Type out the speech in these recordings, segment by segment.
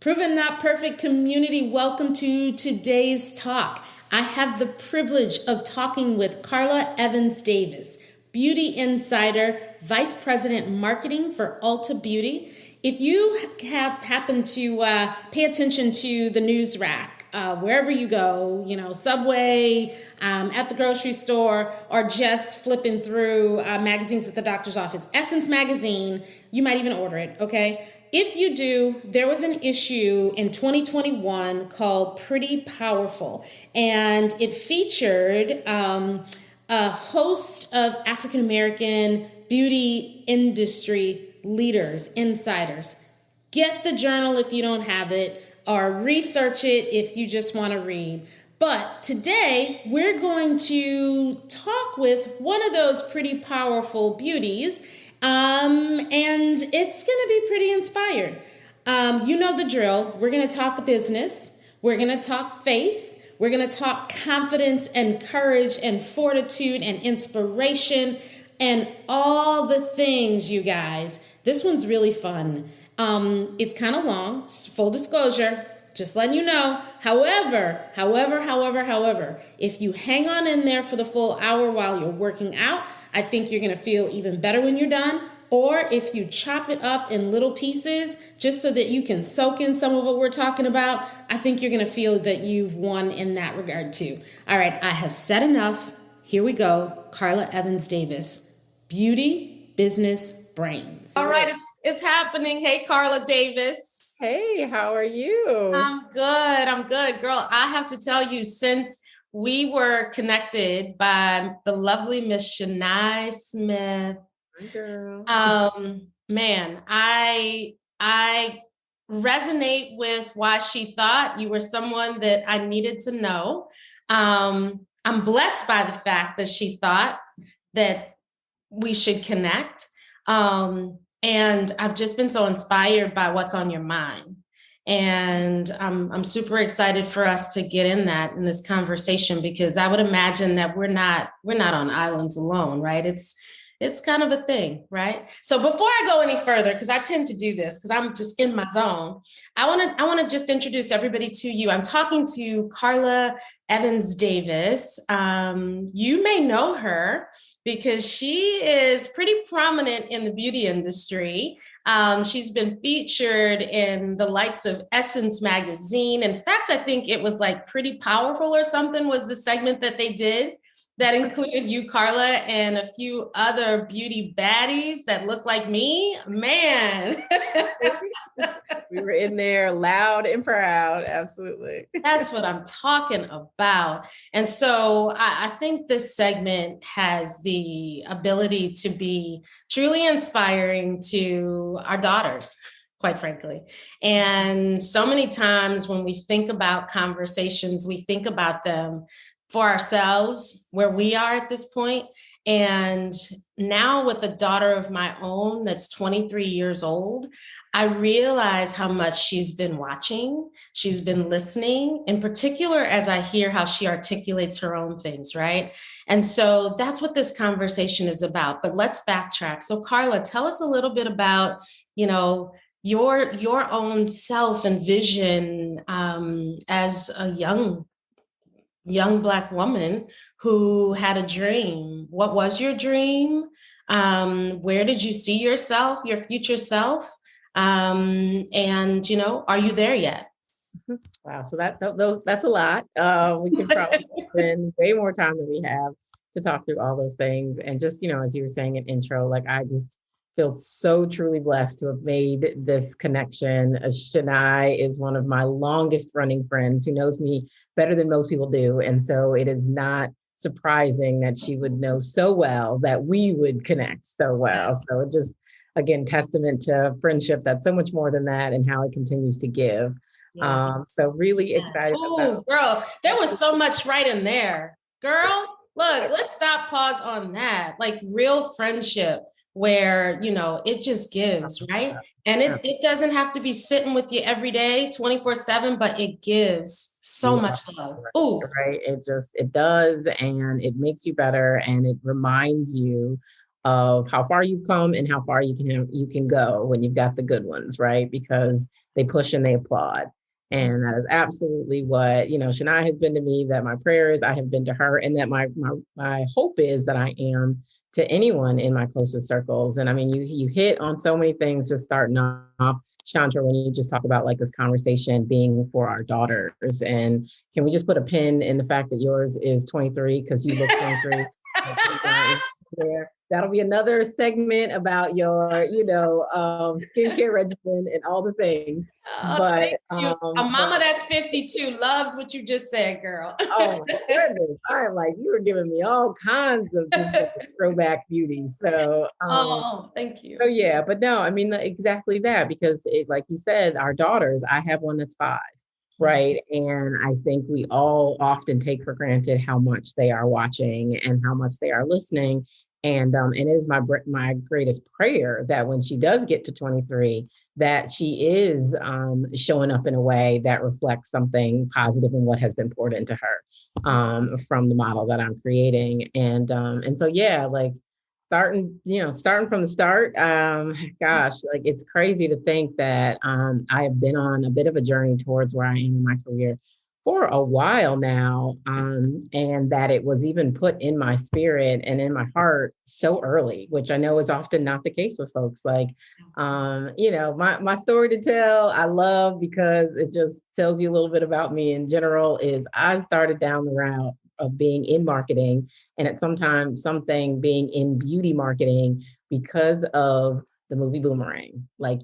Proven Not Perfect community, welcome to today's talk. I have the privilege of talking with Karla Evans Davis, Beauty Insider, Vice President Marketing for Ulta Beauty. If you happen to pay attention to the news rack, wherever you go, Subway, at the grocery store, or just flipping through magazines at the doctor's office, Essence magazine, you might even order it, okay? If you do, there was an issue in 2021 called Pretty Powerful, and it featured a host of African American beauty industry leaders, insiders. Get the journal if you don't have it, or research it if you just want to read. But today, we're going to talk with one of those pretty powerful beauties, and it's going to be pretty inspired. You know the drill. We're going to talk business. We're going to talk faith. We're going to talk confidence and courage and fortitude and inspiration and all the things, you guys. This one's really fun. It's kind of long, full disclosure, just letting you know. However, if you hang on in there for the full hour while you're working out, I think you're going to feel even better when you're done. Or if you chop it up in little pieces, just so that you can soak in some of what we're talking about, I think you're going to feel that you've won in that regard too. All right, I have said enough. Here we go. Karla Evans Davis, Beauty, Business, Brains. All right, it's happening. Hey, Karla Davis. Hey, how are you? I'm good. Girl, I have to tell you, since we were connected by the lovely Miss Shania Smith, Hi, girl. man, I resonate with why she thought you were someone that I needed to know. I'm blessed by the fact that she thought that we should connect. And I've just been so inspired by what's on your mind. And I'm super excited for us to get in this conversation, because I would imagine that we're not on islands alone, right? It's kind of a thing, right? So before I go any further, because I tend to do this because I'm just in my zone, I want to just introduce everybody to you. I'm talking to Karla Evans Davis. You may know her because she is pretty prominent in the beauty industry. She's been featured in the likes of Essence magazine. In fact, I think it was like Pretty Powerful or something was the segment that they did that included you, Karla, and a few other beauty baddies that look like me. Man. We were in there loud and proud. Absolutely. That's what I'm talking about. And so I think this segment has the ability to be truly inspiring to our daughters, quite frankly. And so many times when we think about conversations, we think about them for ourselves, where we are at this point. And now with a daughter of my own that's 23 years old, I realize how much she's been watching, she's been listening, in particular, as I hear how she articulates her own things, right? And so that's what this conversation is about. But let's backtrack. So Karla, tell us a little bit about, your own self and vision as a young Black woman who had a dream. What was your dream? Where did you see yourself, your future self? And, are you there yet? Wow. So that's a lot. We could probably spend way more time than we have to talk through all those things. And just, as you were saying in intro, like I just feel so truly blessed to have made this connection. Shania is one of my longest running friends who knows me better than most people do. And so it is not surprising that she would know so well that we would connect so well. So it just, again, testament to friendship that's so much more than that and how it continues to give. Yeah. So really excited. Oh, girl, there was so much right in there. Girl, look, let's stop, pause on that. Like real friendship where, it just gives, right? And it doesn't have to be sitting with you every day, 24/7, but it gives so much love. Oh, right. It does. And it makes you better. And it reminds you of how far you've come and how far you can go when you've got the good ones, right? Because they push and they applaud. And that is absolutely what, Shania has been to me, that my prayer is I have been to her, and that my hope is that I am to anyone in my closest circles. And I mean, you hit on so many things just starting off, Chandra, when you just talk about like this conversation being for our daughters. And can we just put a pin in the fact that yours is 23 because you look 23? There. That'll be another segment about your, skincare regimen and all the things. But a mama that's 52 loves what you just said, girl. Oh my goodness. I'm like, you were giving me all kinds of just throwback beauty. So thank you. So yeah, but no, I mean exactly that, because like you said, our daughters, I have one that's 5. Right. And I think we all often take for granted how much they are watching and how much they are listening. And it is my greatest prayer that when she does get to 23, that she is showing up in a way that reflects something positive in what has been poured into her from the model that I'm creating. And so, yeah, like starting from the start, gosh, like it's crazy to think that I have been on a bit of a journey towards where I am in my career for a while now, and that it was even put in my spirit and in my heart so early, which I know is often not the case with folks. Like, my story to tell, I love, because it just tells you a little bit about me in general, is I started down the route of being in marketing, and at something being in beauty marketing because of the movie Boomerang. Like,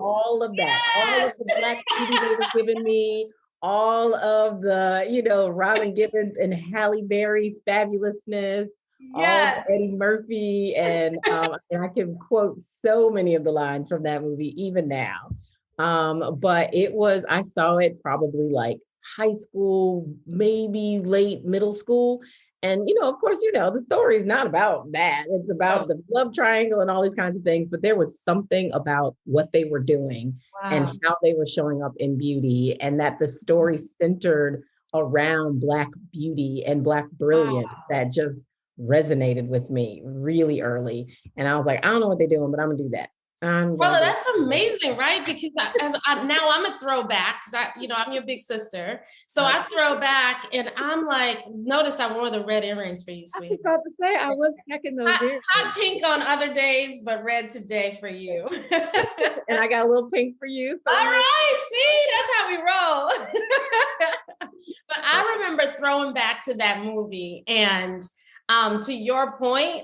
all of that, all of the Black beauty they were giving me, all of the, Robin Gibbons and Halle Berry fabulousness, all of Eddie Murphy. And I can quote so many of the lines from that movie even now. But I saw it probably like high school, maybe late middle school. And, of course, the story is not about that. It's about the love triangle and all these kinds of things. But there was something about what they were doing and how they were showing up in beauty, and that the story centered around Black beauty and Black brilliance that just resonated with me really early. And I was like, I don't know what they're doing, but I'm going to do that. Karla, that's amazing, right? Because now I'm a throwback, because I'm your big sister. So I throw back, and I'm like, notice I wore the red earrings for you, sweetie. I was about to say, I was checking those earrings. Hot pink on other days, but red today for you. And I got a little pink for you. So all right, see, that's how we roll. But I remember throwing back to that movie, and to your point,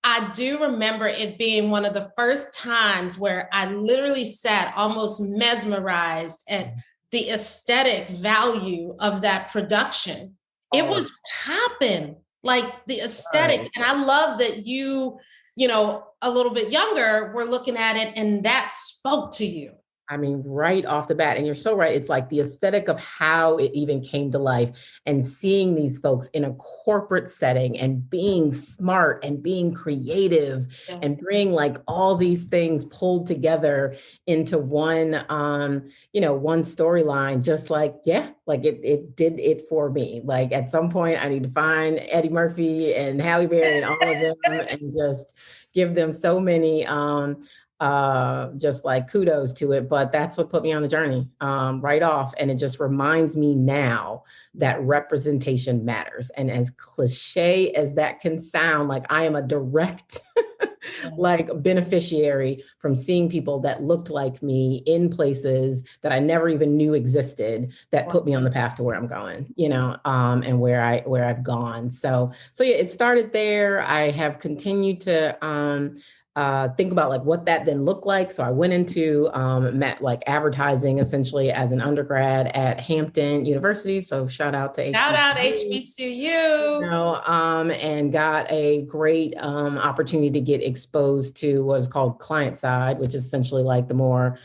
I do remember it being one of the first times where I literally sat almost mesmerized at the aesthetic value of that production. It was popping, like the aesthetic. Right. And I love that you, a little bit younger, were looking at it and that spoke to you. I mean, right off the bat. And you're so right. It's like the aesthetic of how it even came to life, and seeing these folks in a corporate setting and being smart and being creative and bring like all these things pulled together into one, one storyline, just like, it did it for me. Like at some point I need to find Eddie Murphy and Halle Berry and all of them and just give them so many, just like kudos to it. But that's what put me on the journey right off. And it just reminds me now that representation matters. And as cliche as that can sound, like I am a direct like beneficiary from seeing people that looked like me in places that I never even knew existed, that put me on the path to where I'm going, and where I've gone. So yeah, it started there. I have continued to think about like what that then looked like. So I went into like advertising essentially as an undergrad at Hampton University. So shout out to HBCU. And got a great opportunity to get exposed to what is called client side, which is essentially like the more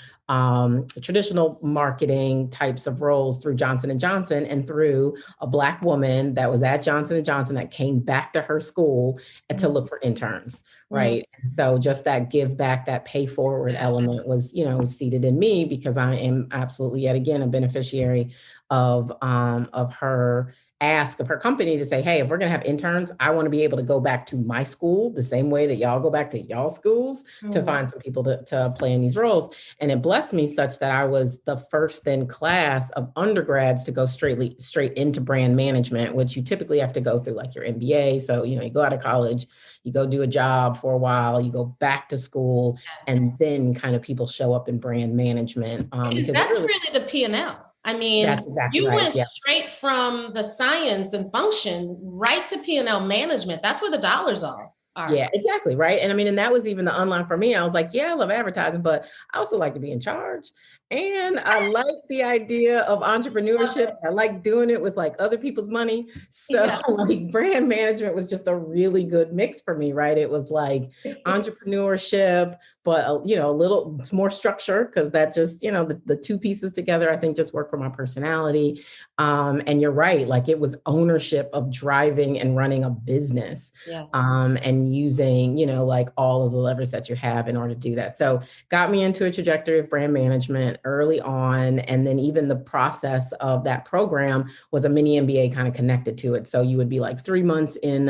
traditional marketing types of roles through Johnson & Johnson, and through a Black woman that was at Johnson & Johnson that came back to her school and to look for interns, right? So just that give back, that pay forward element was, seated in me, because I am absolutely, yet again, a beneficiary of her ask of her company to say, hey, if we're going to have interns, I want to be able to go back to my school the same way that y'all go back to y'all schools to find some people to play in these roles. And it blessed me such that I was the first in class of undergrads to go straight into brand management, which you typically have to go through like your MBA. So, you go out of college, you go do a job for a while, you go back to school, and then kind of people show up in brand management. Because that's really the P&L. I mean, that's exactly you right. went straight from the science and function right to P&L management. That's where the dollars are. Yeah, exactly. Right. And I mean, and that was even the unlock for me. I was like, yeah, I love advertising, but I also like to be in charge. And I like the idea of entrepreneurship. I like doing it with like other people's money. So like brand management was just a really good mix for me. Right. It was like entrepreneurship, but a little more structure, because that just, the two pieces together, I think just work for my personality. And you're right. Like it was ownership of driving and running a business. And using, like all of the levers that you have in order to do that. So got me into a trajectory of brand management early on. And then even the process of that program was a mini MBA kind of connected to it. So you would be like 3 months in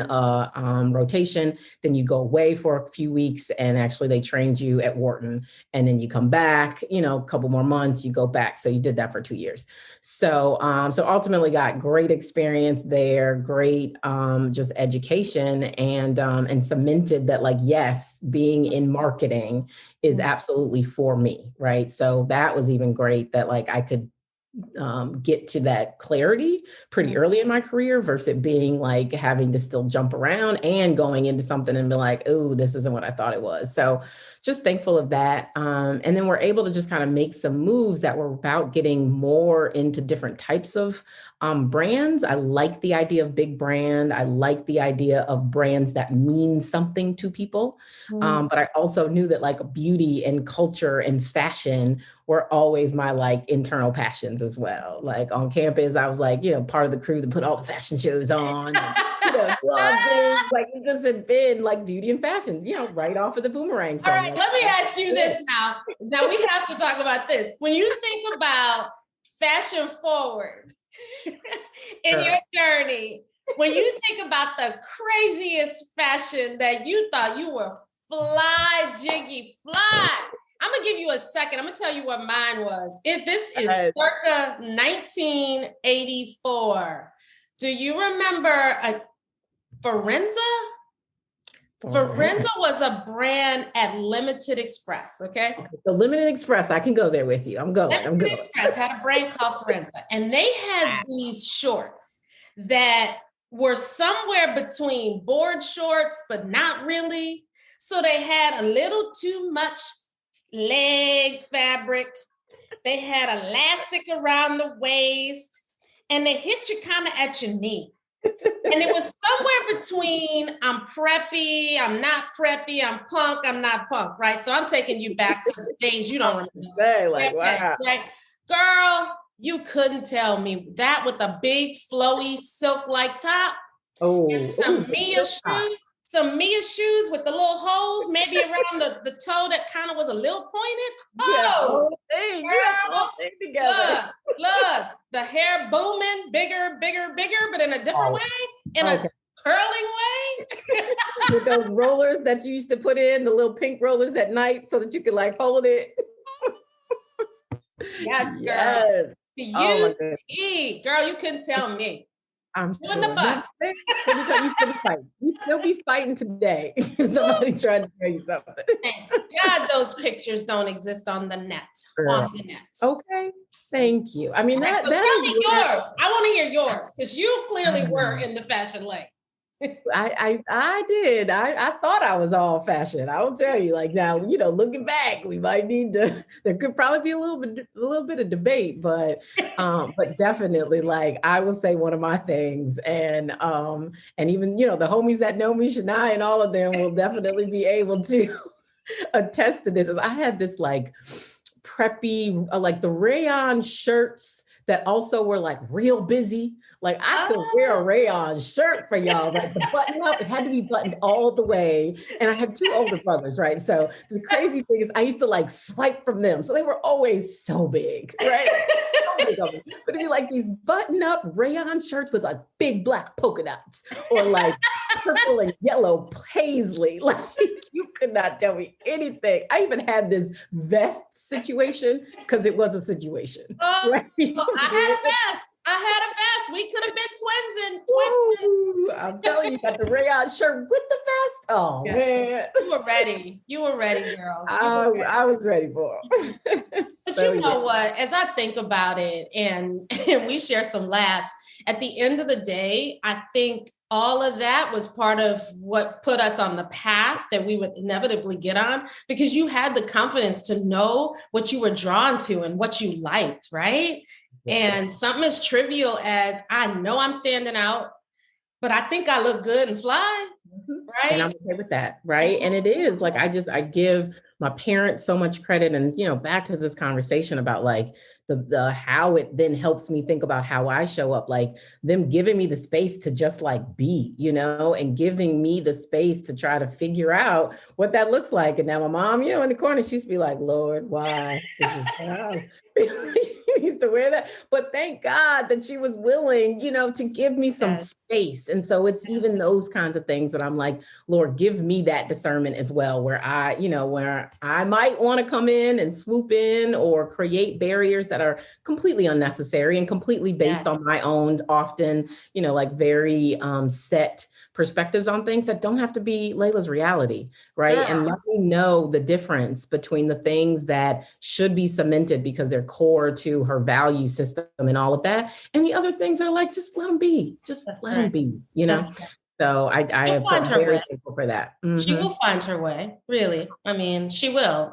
rotation, then you go away for a few weeks, and actually they trained you at Wharton, and then you come back, a couple more months, you go back. So you did that for 2 years. So ultimately got great experience there, great just education, and cemented that like, yes, being in marketing is absolutely for me. Right. So that was even great that like I could get to that clarity pretty early in my career versus it being like having to still jump around and going into something and be like, oh, this isn't what I thought it was. So just thankful of that. And then we're able to just kind of make some moves that were about getting more into different types of brands. I like the idea of big brand. I like the idea of brands that mean something to people. But I also knew that like beauty and culture and fashion were always my like internal passions as well. Like on campus, I was like, part of the crew that put all the fashion shows on. And, loved it. Like it just had been like beauty and fashion, right off of the boomerang thing. All right, let me ask you this now. Now we have to talk about this. When you think about fashion forward in your journey, when you think about the craziest fashion that you thought you were fly, jiggy, fly. I'm going to give you a second. I'm going to tell you what mine was. This is circa 1984. Do you remember Forenza? Forenza was a brand at Limited Express, okay? The Limited Express, I can go there with you. I'm going. Limited Express had a brand called Forenza, and they had these shorts that were somewhere between board shorts, but not really. So they had a little too much leg fabric. They had elastic around the waist, and they hit you kind of at your knee. And it was somewhere between I'm preppy, I'm not preppy, I'm punk, I'm not punk, right? So I'm taking you back to the days you don't remember. Like, wow. Right? Girl, you couldn't tell me that with a big flowy silk-like top. And some Mia shoes with the little holes, maybe around the toe that kind of was a little pointed. You had the whole thing together. Look, the hair booming, bigger, but in a different way, in a curling way. With those rollers that you used to put in, the little pink rollers at night so that you could like hold it. Yes, girl. Yes. Girl, you couldn't tell me. I'm sure. You still be fighting today if somebody tried to tell you something. Thank God those pictures don't exist on the net. Okay. Thank you. I mean, that tell me yours. I want to hear yours because you clearly were in the fashion lane. I did. I thought I was all fashion. I will tell you, like now, looking back, we might need to, there could probably be a little bit of debate, but definitely like I will say one of my things and even, the homies that know me, Shania and all of them will definitely be able to attest to this. I had this like preppy, like the rayon shirts that also were like real busy. Like I could wear a rayon shirt for y'all, like the button up, it had to be buttoned all the way. And I had two older brothers, right? So the crazy thing is I used to like swipe from them. So they were always so big, right? So big of them. But it'd be like these button up rayon shirts with like big black polka dots or like purple and yellow paisley. Like you could not tell me anything. I even had this vest situation because it was a situation. Right? I had a vest. We could have been twins. I'm telling you, got the rayon shirt with the vest. Oh man, you were ready, girl. I was ready for it. But so, you know what? As I think about it, and we share some laughs. At the end of the day, I think all of that was part of what put us on the path that we would inevitably get on, because you had the confidence to know what you were drawn to and what you liked, right? Yeah. And something as trivial as, I know I'm standing out, but I think I look good and fly, right? And I'm okay with that, right? And it is like, I give my parents so much credit. And, you know, back to this conversation about like the how it then helps me think about how I show up, like them giving me the space to just like be, you know, and giving me the space to try to figure out what that looks like. And now my mom, you know, in the corner, she used to be like, Lord, why? She needs to wear that. But thank God that she was willing, you know, to give me some space. And so it's even those kinds of things that I'm like, Lord, give me that discernment as well, where I, you know, where I might want to come in and swoop in or create barriers that are completely unnecessary and completely based on my own, often, you know, like very set perspectives on things that don't have to be Layla's reality, right? Yeah. And let me know the difference between the things that should be cemented because they're core to her value system and all of that, and the other things that are like, just let them be, them be, you know? So I am very thankful for that. Mm-hmm. She will find her way, really. I mean, she will.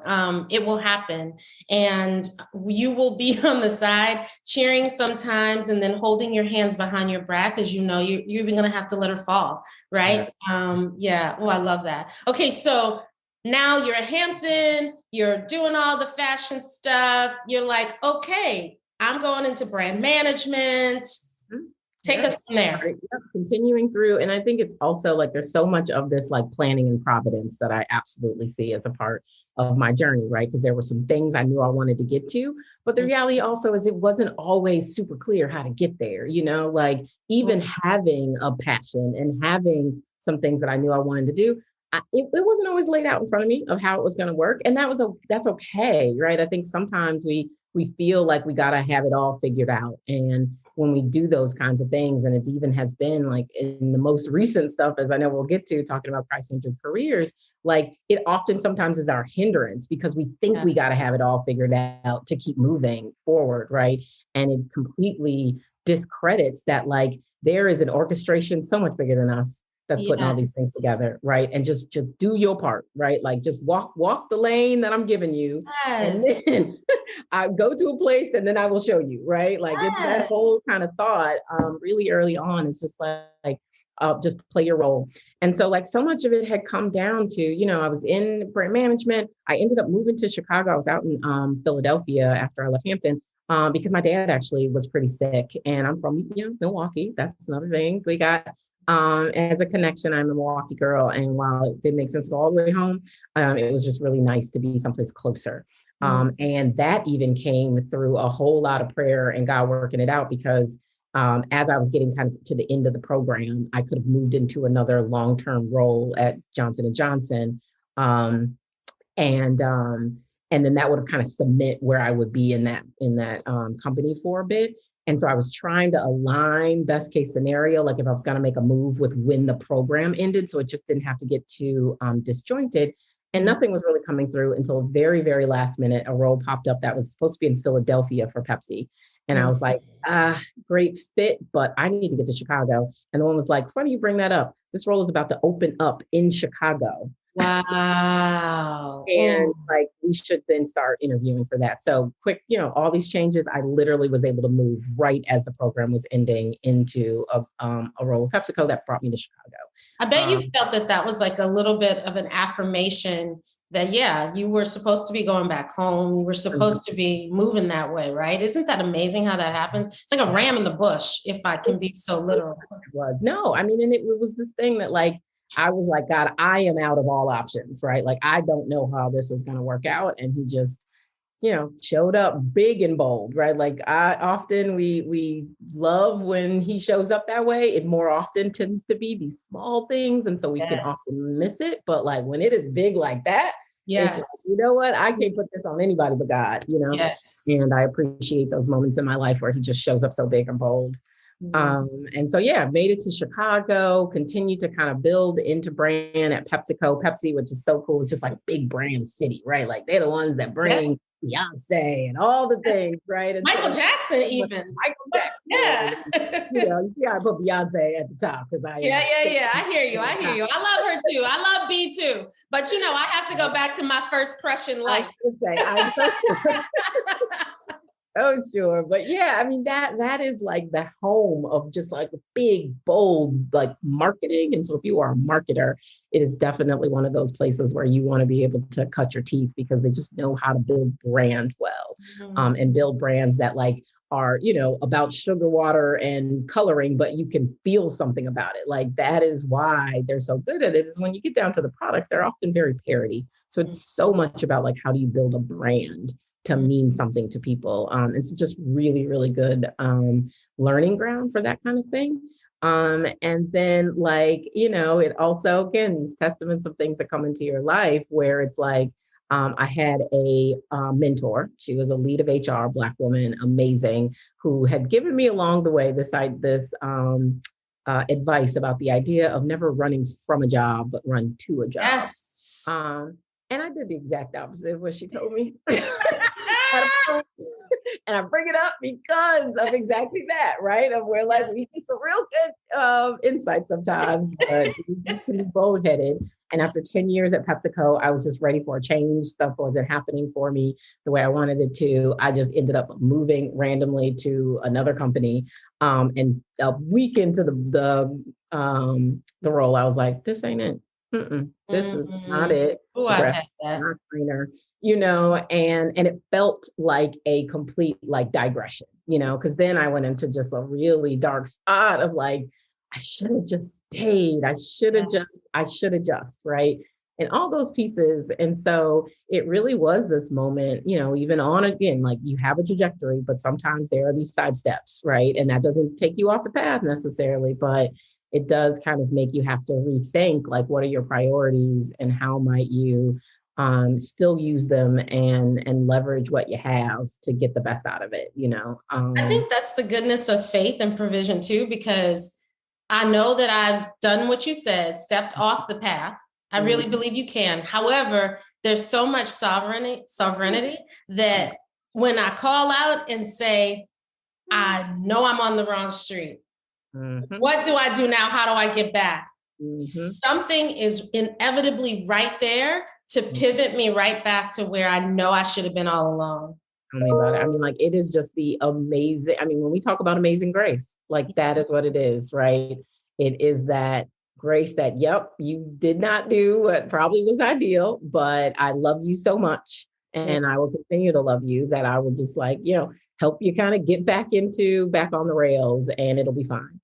It will happen. And you will be on the side cheering sometimes and then holding your hands behind your back, because you know you're even going to have to let her fall, right? Yeah. Oh, I love that. Okay, so now you're at Hampton, you're doing all the fashion stuff. You're like, okay, I'm going into brand management. Mm-hmm. Take us from there. Right. Yes, continuing through. And I think it's also like, there's so much of this like planning and providence that I absolutely see as a part of my journey, right? Because there were some things I knew I wanted to get to, but the reality also is it wasn't always super clear how to get there, you know, like even having a passion and having some things that I knew I wanted to do, it wasn't always laid out in front of me of how it was going to work. And that's okay, right? I think sometimes we feel like we got to have it all figured out. And when we do those kinds of things, and it even has been like in the most recent stuff, as I know we'll get to, talking about Christ-centered careers, like it often sometimes is our hindrance because we think we got to have it all figured out to keep moving forward, right? And it completely discredits that like there is an orchestration so much bigger than us that's putting all these things together, right? And just do your part, right? Like just walk the lane that I'm giving you, and then I go to a place and then I will show you, right? Like it's that whole kind of thought really early on is just like just play your role. And so like so much of it had come down to, you know, I was in brand management. I ended up moving to Chicago. I was out in Philadelphia after I left Hampton. Because my dad actually was pretty sick, and I'm from, you know, Milwaukee. That's another thing we got. As a connection, I'm a Milwaukee girl. And while it didn't make sense to go all the way home, it was just really nice to be someplace closer. And that even came through a whole lot of prayer and God working it out, because as I was getting kind of to the end of the program, I could have moved into another long-term role at Johnson & Johnson. And then that would have kind of cement where I would be in that company for a bit. And so I was trying to align best case scenario, like if I was going to make a move with when the program ended, so it just didn't have to get too disjointed. And nothing was really coming through until very, very last minute. A role popped up that was supposed to be in Philadelphia for Pepsi. And I was like, great fit, but I need to get to Chicago. And the one was like, funny you bring that up. This role is about to open up in Chicago. Wow. And like, we should then start interviewing for that. So quick, you know, all these changes, I literally was able to move right as the program was ending into a role with PepsiCo that brought me to Chicago. I bet you felt that was like a little bit of an affirmation that, yeah, you were supposed to be going back home. You were supposed to be moving that way, right? Isn't that amazing how that happens? It's like a ram in the bush, if I can be so literal. It was. No, I mean, and it was this thing that like, I was like, God, I am out of all options, right? Like, I don't know how this is going to work out. And he just, showed up big and bold, right? Like I often we love when he shows up that way. It more often tends to be these small things. And so we can Yes. often miss it. But like when it is big like that, it's like, Yes. you know what? I can't put this on anybody but God, Yes. And I appreciate those moments in my life where he just shows up so big and bold. And so, yeah, made it to Chicago, continued to kind of build into brand at PepsiCo. Pepsi, which is so cool, it's just like a big brand city, right? Like they're the ones that bring Beyonce and all the things, right? And Michael Jackson, even. Michael Jackson. Yeah. You see, I put Beyonce at the top because Yeah. I hear you. I love her too. I love B too. But I have to go back to my first crush in life. Oh, sure. But yeah, I mean, that is like the home of just like big, bold, like marketing. And so if you are a marketer, it is definitely one of those places where you want to be able to cut your teeth because they just know how to build brand well, and build brands that like are, about sugar water and coloring, but you can feel something about it. Like that is why they're so good at it, is when you get down to the products, they're often very parody. So it's so much about like, how do you build a brand to mean something to people. It's just really, really good learning ground for that kind of thing. And then like, it also, again, these testaments of things that come into your life where it's like, I had a mentor. She was a lead of HR, Black woman, amazing, who had given me along the way this advice about the idea of never running from a job, but run to a job. Yes. And I did the exact opposite of what she told me. And I bring it up because of exactly that, right? Of where like we get some real good insights sometimes, but we can be bold-headed. And after 10 years at PepsiCo, I was just ready for a change. Stuff wasn't happening for me the way I wanted it to. I just ended up moving randomly to another company. And a week into the role, I was like, this ain't it. This is not it. Not cleaner, and it felt like a complete like digression, because then I went into just a really dark spot of like, I should have just stayed. I should have just, right? And all those pieces. And so it really was this moment, even on again, like you have a trajectory, but sometimes there are these side steps, right? And that doesn't take you off the path necessarily, but it does kind of make you have to rethink like, what are your priorities and how might you still use them and leverage what you have to get the best out of it, I think that's the goodness of faith and provision too, because I know that I've done what you said, stepped off the path. I really believe you can. However, there's so much sovereignty that when I call out and say, I know I'm on the wrong street. What do I do now? How do I get back? Something is inevitably right there to pivot me right back to where I know I should have been all along. Tell me about it. I mean, like, it is just the amazing. I mean, when we talk about amazing grace, like that is what it is, right? It is that grace that, yep, you did not do what probably was ideal, but I love you so much. And I will continue to love you that I was just like, help you kind of get back on the rails and it'll be fine.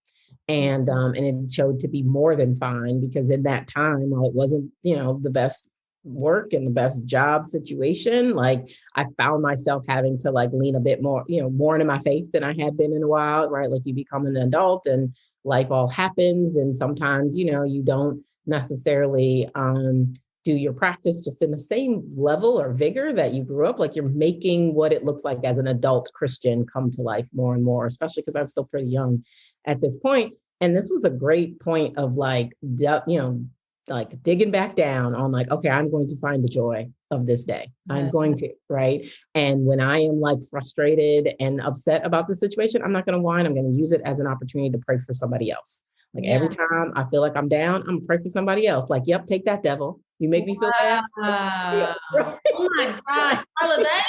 And it showed to be more than fine because in that time, while it wasn't, the best work and the best job situation, like I found myself having to like lean a bit more, more into my faith than I had been in a while, right? Like you become an adult and life all happens. And sometimes, you don't necessarily do your practice just in the same level or vigor that you grew up. Like you're making what it looks like as an adult Christian come to life more and more, especially because I was still pretty young at this point. And this was a great point of like, like digging back down on like, okay, I'm going to find the joy of this day. I'm going to, right? And when I am like frustrated and upset about the situation, I'm not going to whine. I'm going to use it as an opportunity to pray for somebody else. Like every time I feel like I'm down, I'm gonna pray for somebody else. Like, yep, take that, devil. You make me feel bad. Oh my God, Karla, that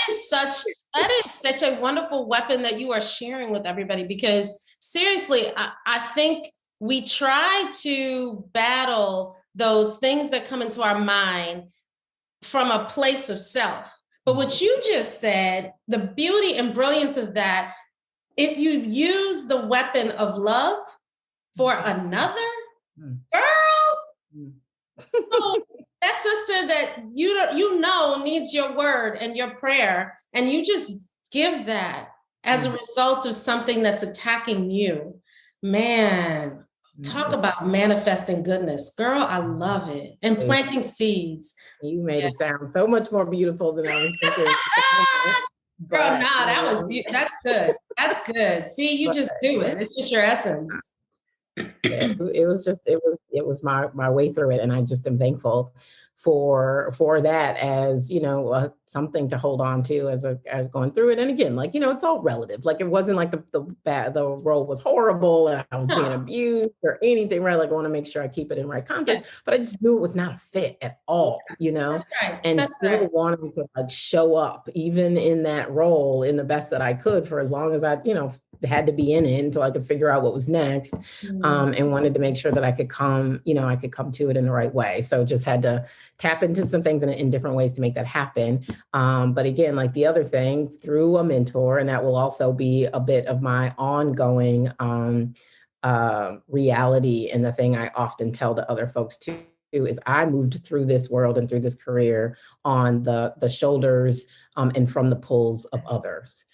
is such a wonderful weapon that you are sharing with everybody, because seriously, I think we try to battle those things that come into our mind from a place of self. But what you just said, the beauty and brilliance of that, if you use the weapon of love for another, girl, so that sister that you know needs your word and your prayer, and you just give that as a result of something that's attacking you, man, talk about manifesting goodness. Girl, I love it. And planting seeds. You made it sound so much more beautiful than I was thinking. Girl, nah, that's good. That's good. See, you just do it. It's just your essence. Yeah, it was my way through it, and I just am thankful for that, as something to hold on to as going through it. And again, like, it's all relative. Like, it wasn't like the role was horrible and I was being abused or anything, right? Like, I want to make sure I keep it in right context, but I just knew it was not a fit at all, That's right. and That's still right. wanting to like show up even in that role in the best that I could for as long as I had to be in it until I could figure out what was next, and wanted to make sure that I could come to it in the right way. So just had to tap into some things in different ways to make that happen. But again, like the other thing, through a mentor, and that will also be a bit of my ongoing reality, and the thing I often tell to other folks too, is I moved through this world and through this career on the shoulders and from the pulls of others.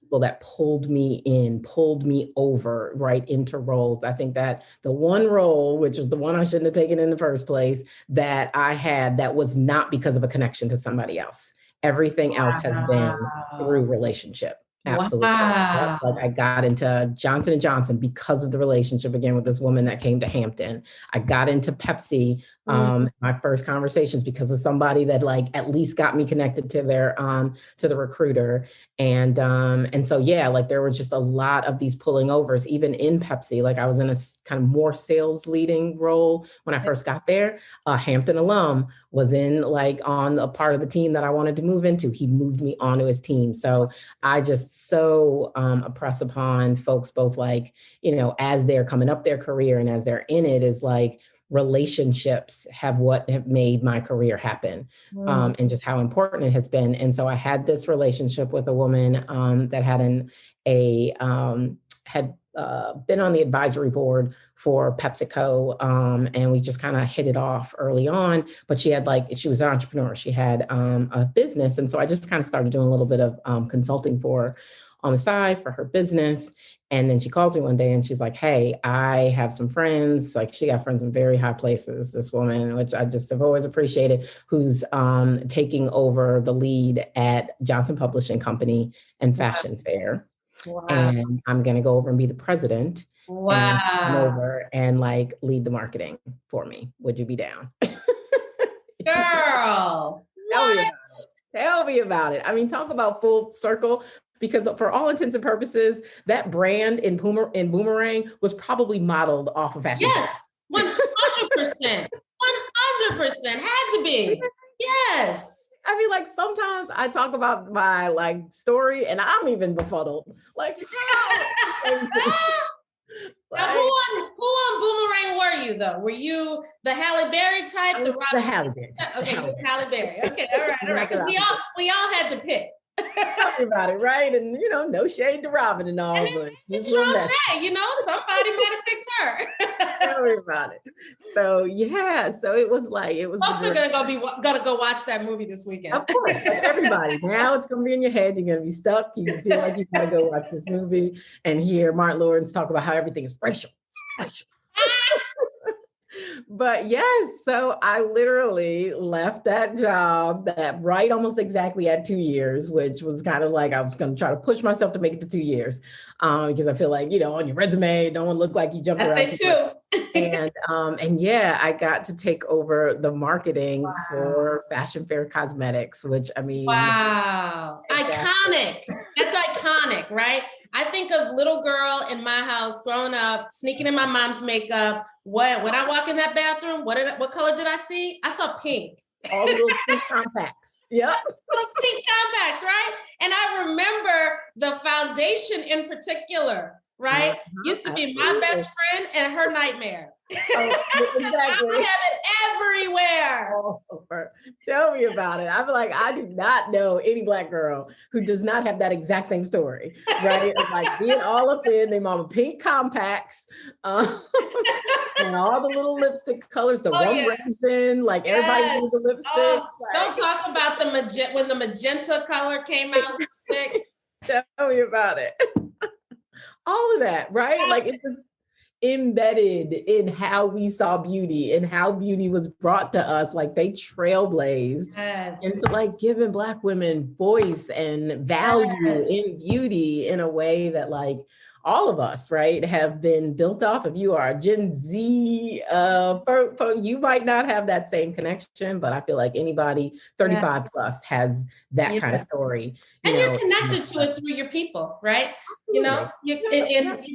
People that pulled me over right into roles. I think that the one role, which was the one I shouldn't have taken in the first place, that I had, that was not because of a connection to somebody else. Everything else has been through relationship. Absolutely. Wow. Like, I got into Johnson & Johnson because of the relationship, again, with this woman that came to Hampton. I got into Pepsi, my first conversations, because of somebody that like at least got me connected to their to the recruiter. And so, yeah, like there were just a lot of these pulling overs, even in Pepsi. Like, I was in a kind of more sales leading role when I first got there. Hampton alum was on a part of the team that I wanted to move into. He moved me onto his team. So I just so impress upon folks, both like, as they're coming up their career and as they're in it, is like, relationships have made my career happen, and just how important it has been. And so I had this relationship with a woman that had been on the advisory board for PepsiCo, and we just kind of hit it off early on. But she was an entrepreneur. She had a business, and so I just kind of started doing a little bit of consulting for her on the side for her business. And then she calls me one day and she's like, hey, I have some friends. Like, she got friends in very high places, this woman, which I just have always appreciated, who's taking over the lead at Johnson Publishing Company and Fashion Fair. Wow. And I'm going to go over and be the president. Wow. And come over and like lead the marketing for me. Would you be down? Girl. Tell me about it. I mean, talk about full circle. Because for all intents and purposes, that brand in Boomerang was probably modeled off of fashion. Yes, 100%. 100% had to be. Yes. I mean, like, sometimes I talk about my like story and I'm even befuddled. Like, now, who on Boomerang were you though? Were you the Halle Berry type? The Halle Berry. Okay, Halle Berry. Okay, all right. Because we all had to pick. Talk about it, right? And no shade to Robin and all, but it's strong shade. Somebody might have picked her. Tell me about it. So yeah, so it was like Folks are gonna go watch that movie this weekend. Of course, like everybody. Now it's gonna be in your head. You're gonna be stuck. You feel like you gotta go watch this movie and hear Martin Lawrence talk about how everything is racial. But yes, so I literally left that job right almost exactly at 2 years, which was kind of like I was going to try to push myself to make it to 2 years, because I feel like, on your resume, don't look like you jumped around. And yeah, I got to take over the marketing for Fashion Fair Cosmetics, which I mean, wow, iconic. That's iconic, right? I think of little girl in my house growing up, sneaking in my mom's makeup. When I walk in that bathroom, what color did I see? I saw pink. All little pink compacts. Yep. Little pink compacts, right? And I remember the foundation in particular, right? Used to be my best friend and her nightmare. Oh, exactly. I have it everywhere. Oh, tell me about it. I'm like, I do not know any Black girl who does not have that exact same story, right? Of like being all up in their mama pink compacts, um, and all the little lipstick colors, the rum raisin, like everybody needs a lipstick. Oh, don't talk about the magenta when the magenta color came out. Lipstick. Tell me about it. All of that, right? Like it was embedded in how we saw beauty and how beauty was brought to us. Like they trailblazed into like giving Black women voice and value in beauty in a way that like all of us, right, have been built off of. You are Gen Z, you might not have that same connection, but I feel like anybody 35 plus has that kind of story. You're connected to it through your people, right? You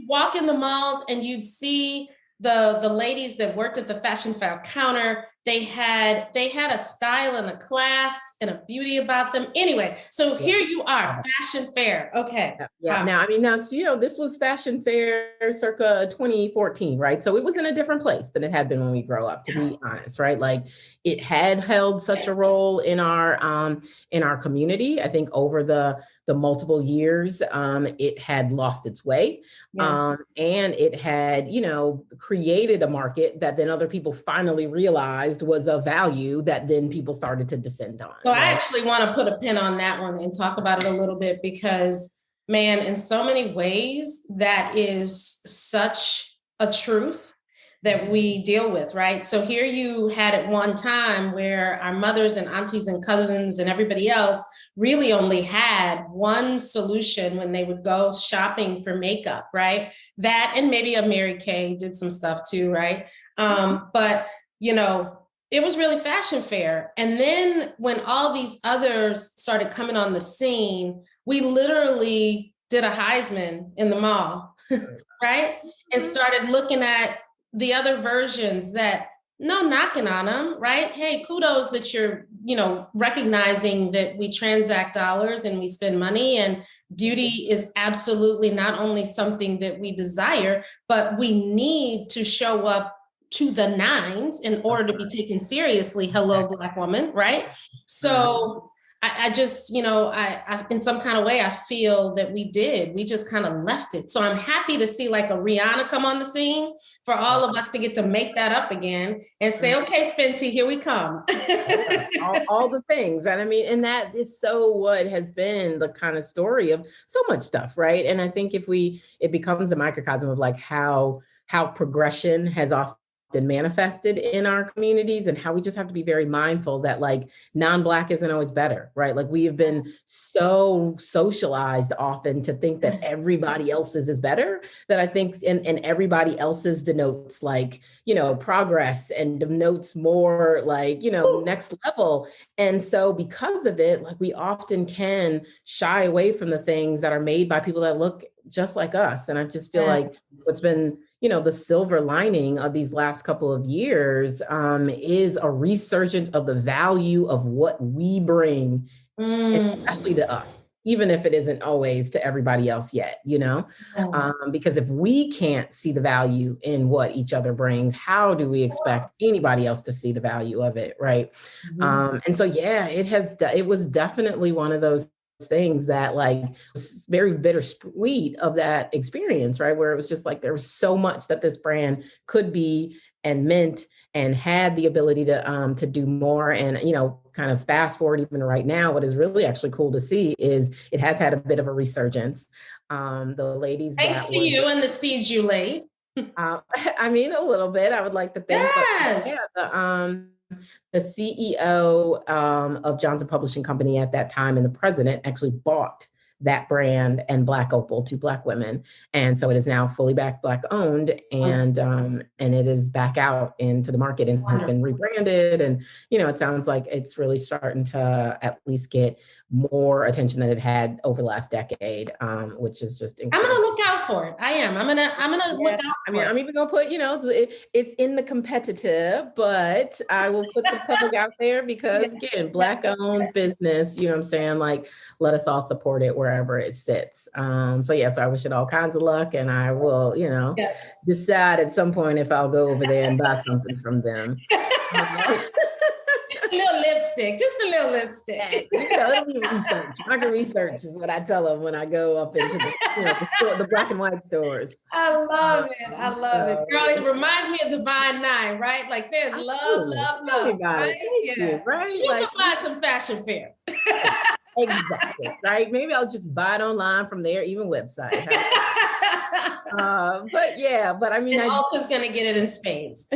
walk in the malls and you'd see the ladies that worked at the fashion fair counter. They had a style and a class and a beauty about them. Anyway, so here you are, fashion fair. Okay. Yeah. Wow. Now, so, this was fashion fair circa 2014, right? So it was in a different place than it had been when we grow up, to be honest, right? Like it had held such a role in our community. I think over the multiple years, it had lost its way. And it had, created a market that then other people finally realized was of value that then people started to descend on. So right? I actually want to put a pin on that one and talk about it a little bit because, man, in so many ways, that is such a truth that we deal with, right? So here you had at one time where our mothers and aunties and cousins and everybody else really only had one solution when they would go shopping for makeup, right? That, and maybe a Mary Kay did some stuff too, right? But, it was really fashion fair. And then when all these others started coming on the scene, we literally did a Heisman in the mall, right? And started looking at the other versions that, no knocking on them, right? Hey, kudos that you're, recognizing that we transact dollars and we spend money, and beauty is absolutely not only something that we desire, but we need to show up to the nines in order to be taken seriously. Hello, Black woman, right? So I just, I in some kind of way, I feel that we just kind of left it. So I'm happy to see like a Rihanna come on the scene for all of us to get to make that up again and say, okay, Fenty, here we come. all the things. And and that is so what has been the kind of story of so much stuff, right? And I think it becomes a microcosm of like how progression has often manifested in our communities, and how we just have to be very mindful that like non-Black isn't always better, right? Like we have been so socialized often to think that everybody else's is better, that I think and everybody else's denotes like, progress and denotes more like, next level. And so because of it, like we often can shy away from the things that are made by people that look just like us. And I just feel like what's been the silver lining of these last couple of years is a resurgence of the value of what we bring, especially to us, even if it isn't always to everybody else yet, because if we can't see the value in what each other brings, how do we expect anybody else to see the value of it, right? And so, it was definitely one of those things that like was very bittersweet of that experience, right? Where it was just like there was so much that this brand could be and meant and had the ability to do more. And kind of fast forward even right now, what is really actually cool to see is it has had a bit of a resurgence. The ladies, thanks to you and the seeds you laid. A little bit. I would like to think. Yes. But, the CEO of Johnson Publishing Company at that time and the president actually bought that brand and Black Opal to Black women. And so it is now fully Black owned, and it is back out into the market and has been rebranded. And, it sounds like it's really starting to at least get more attention than it had over the last decade, which is just I'm incredible. gonna look out for it. I am. I'm gonna look out for it. I'm even gonna put, so it's in the competitive, but I will put the plug out there because again, Black owned business, you know what I'm saying? Like, let us all support it wherever it sits. So I wish it all kinds of luck, and I will, decide at some point if I'll go over there and buy something from them. Just a little lipstick, just a little lipstick. It'll be research. Market research is what I tell them when I go up into the black and white stores. I love it. I love it. Girl, it reminds me of Divine Nine, right? Like there's love, right? Right? You can buy some fashion fair. Exactly. Right. Maybe I'll just buy it online from their even website. But I mean, Ulta's gonna get it in spades.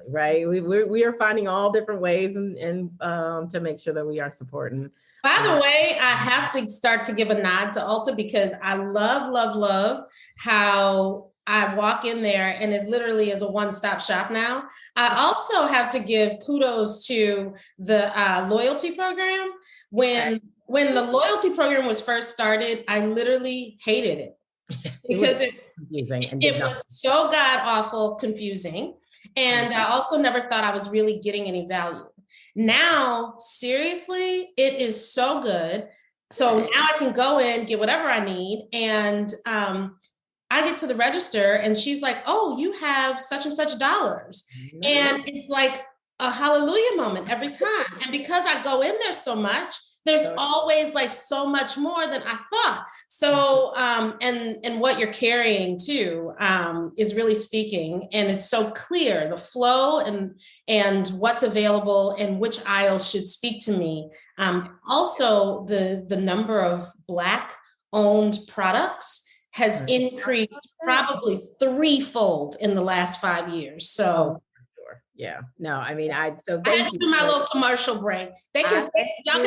Right. We are finding all different ways and to make sure that we are supporting. By the way, I have to start to give a nod to Ulta because I love how I walk in there and it literally is a one-stop shop now. I also have to give kudos to the loyalty program. When the loyalty program was first started, I literally hated it because it was so god awful confusing. And I also never thought I was really getting any value. Now, seriously, it is so good. So now I can go in, get whatever I need. And I get to the register and she's like, oh, you have such and such dollars. And it's like a hallelujah moment every time. And because I go in there so much, there's always like so much more than I thought. So, and what you're carrying too, is really speaking, and it's so clear, the flow and what's available and which aisles should speak to me. Also the number of Black owned products has increased probably threefold in the last 5 years. So yeah, no, I mean, so I had to do my little commercial break. Y'all can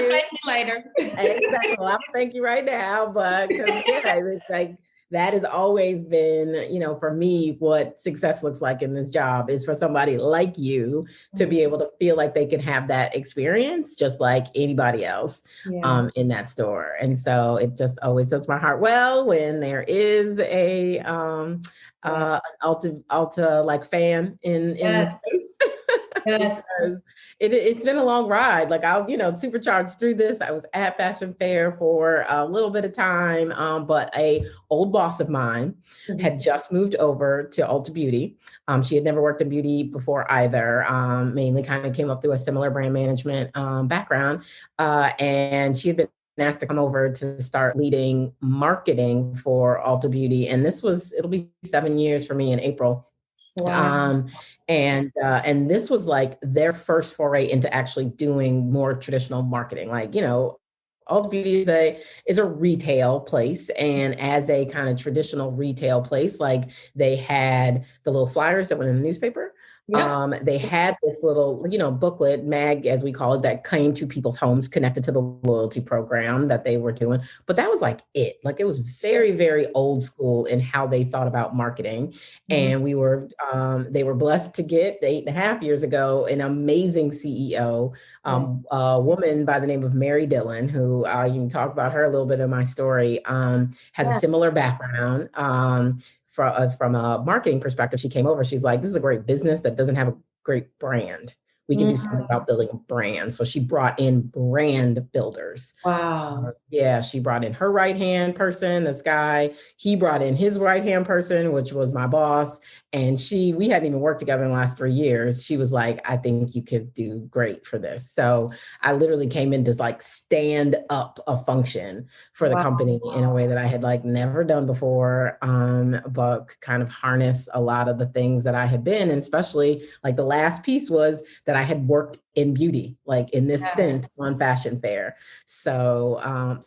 thank me later. Exactly. Well, I'll thank you right now, but it's like that has always been, for me, what success looks like in this job is for somebody like you to be able to feel like they can have that experience just like anybody else in that store. And so it just always does my heart well when there is a Ulta like fan in the space. Yes. It's been a long ride. Like I'll, supercharged through this. I was at Fashion Fair for a little bit of time, but a old boss of mine had just moved over to Ulta Beauty. She had never worked in beauty before either. Mainly kind of came up through a similar brand management background, and she had been asked to come over to start leading marketing for Ulta Beauty, and it'll be 7 years for me in April. Wow. And this was like their first foray into actually doing more traditional marketing. Like, Ulta Beauty is a retail place, and as a kind of traditional retail place, like they had the little flyers that went in the newspaper. Yep. They had this little, booklet, mag, as we call it, that came to people's homes connected to the loyalty program that they were doing. But that was like it. Like it was very, very old school in how they thought about marketing. And they were blessed to get 8.5 years ago an amazing CEO, a woman by the name of Mary Dillon, who you can talk about her a little bit in my story, has a similar background. From a marketing perspective, she came over. She's like, this is a great business that doesn't have a great brand. We can do something about building a brand. So she brought in brand builders. Wow. She brought in her right-hand person, this guy. He brought in his right-hand person, which was my boss. And we hadn't even worked together in the last 3 years. She was like, I think you could do great for this. So I literally came in to like stand up a function for the company in a way that I had like never done before, but kind of harness a lot of the things that I had been, and especially like the last piece was that I had worked in beauty, like in this stint on Fashion Fair. So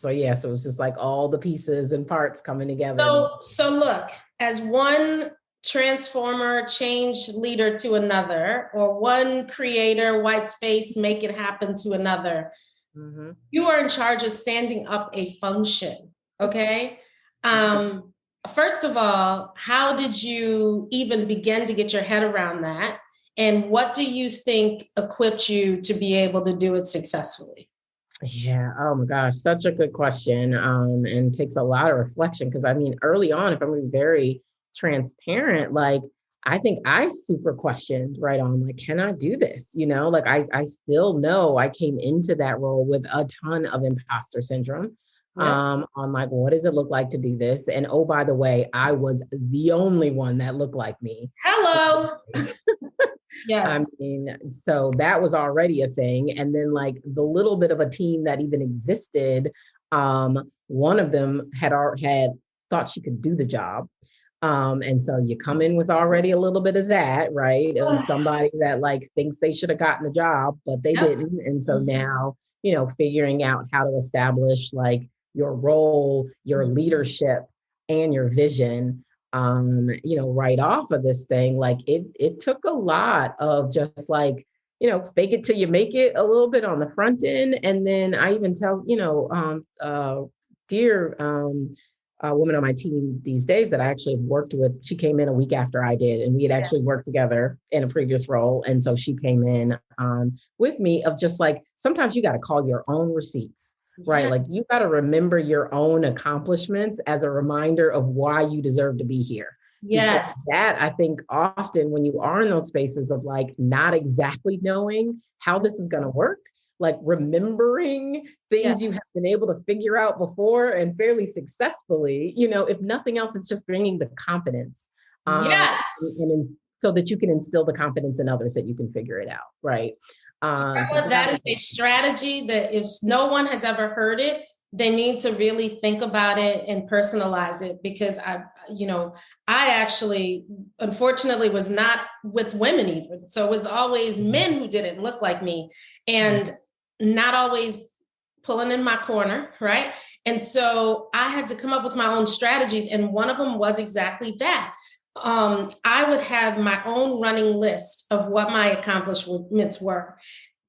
it was just like all the pieces and parts coming together. So look, as one transformer, change leader to another, or one creator, white space, make it happen to another, you are in charge of standing up a function. Okay. First of all, how did you even begin to get your head around that? And what do you think equipped you to be able to do it successfully? Yeah. Oh my gosh. Such a good question. And takes a lot of reflection because I mean, early on, if I'm being very transparent, like I think I super questioned right on, like, can I do this? Like I still know I came into that role with a ton of imposter syndrome. Yep. On like, what does it look like to do this? And oh, by the way, I was the only one that looked like me. Hello. I Yes. mean, so that was already a thing. And then like the little bit of a team that even existed, one of them had thought she could do the job. And so you come in with already a little bit of that, right? Of Ugh. somebody that like thinks they should have gotten the job, but they Yep. didn't. And so now, figuring out how to establish like your role, your leadership, and your vision, right off of this thing, like it took a lot of just like, fake it till you make it a little bit on the front end. And then I even tell, dear woman on my team these days that I actually worked with. She came in a week after I did, and we had actually worked together in a previous role. And so she came in with me of just like, sometimes you got to call your own receipts, right? Yeah. Like you got to remember your own accomplishments as a reminder of why you deserve to be here. Because Yes. that I think often when you are in those spaces of like not exactly knowing how this is going to work, like remembering things you Yes. have been able to figure out before and fairly successfully, if nothing else, it's just bringing the confidence. Yes. So that you can instill the confidence in others that you can figure it out. Right. So Karla, that that is a strategy that if no one has ever heard it, they need to really think about it and personalize it because I actually, unfortunately, was not with women even. So it was always men who didn't look like me and not always pulling in my corner, right? And so I had to come up with my own strategies. And one of them was exactly that. I would have my own running list of what my accomplishments were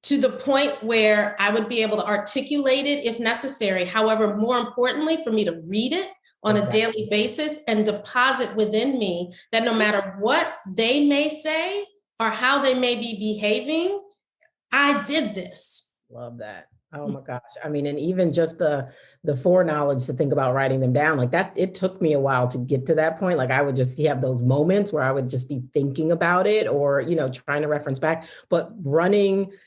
to the point where I would be able to articulate it if necessary. However, more importantly, for me to read it on a exactly. daily basis and deposit within me that no matter what they may say or how they may be behaving, I did this. Love that. Oh my gosh. I mean, and even just the foreknowledge to think about writing them down like that, it took me a while to get to that point. Like I would just have those moments where I would just be thinking about it or, trying to reference back, but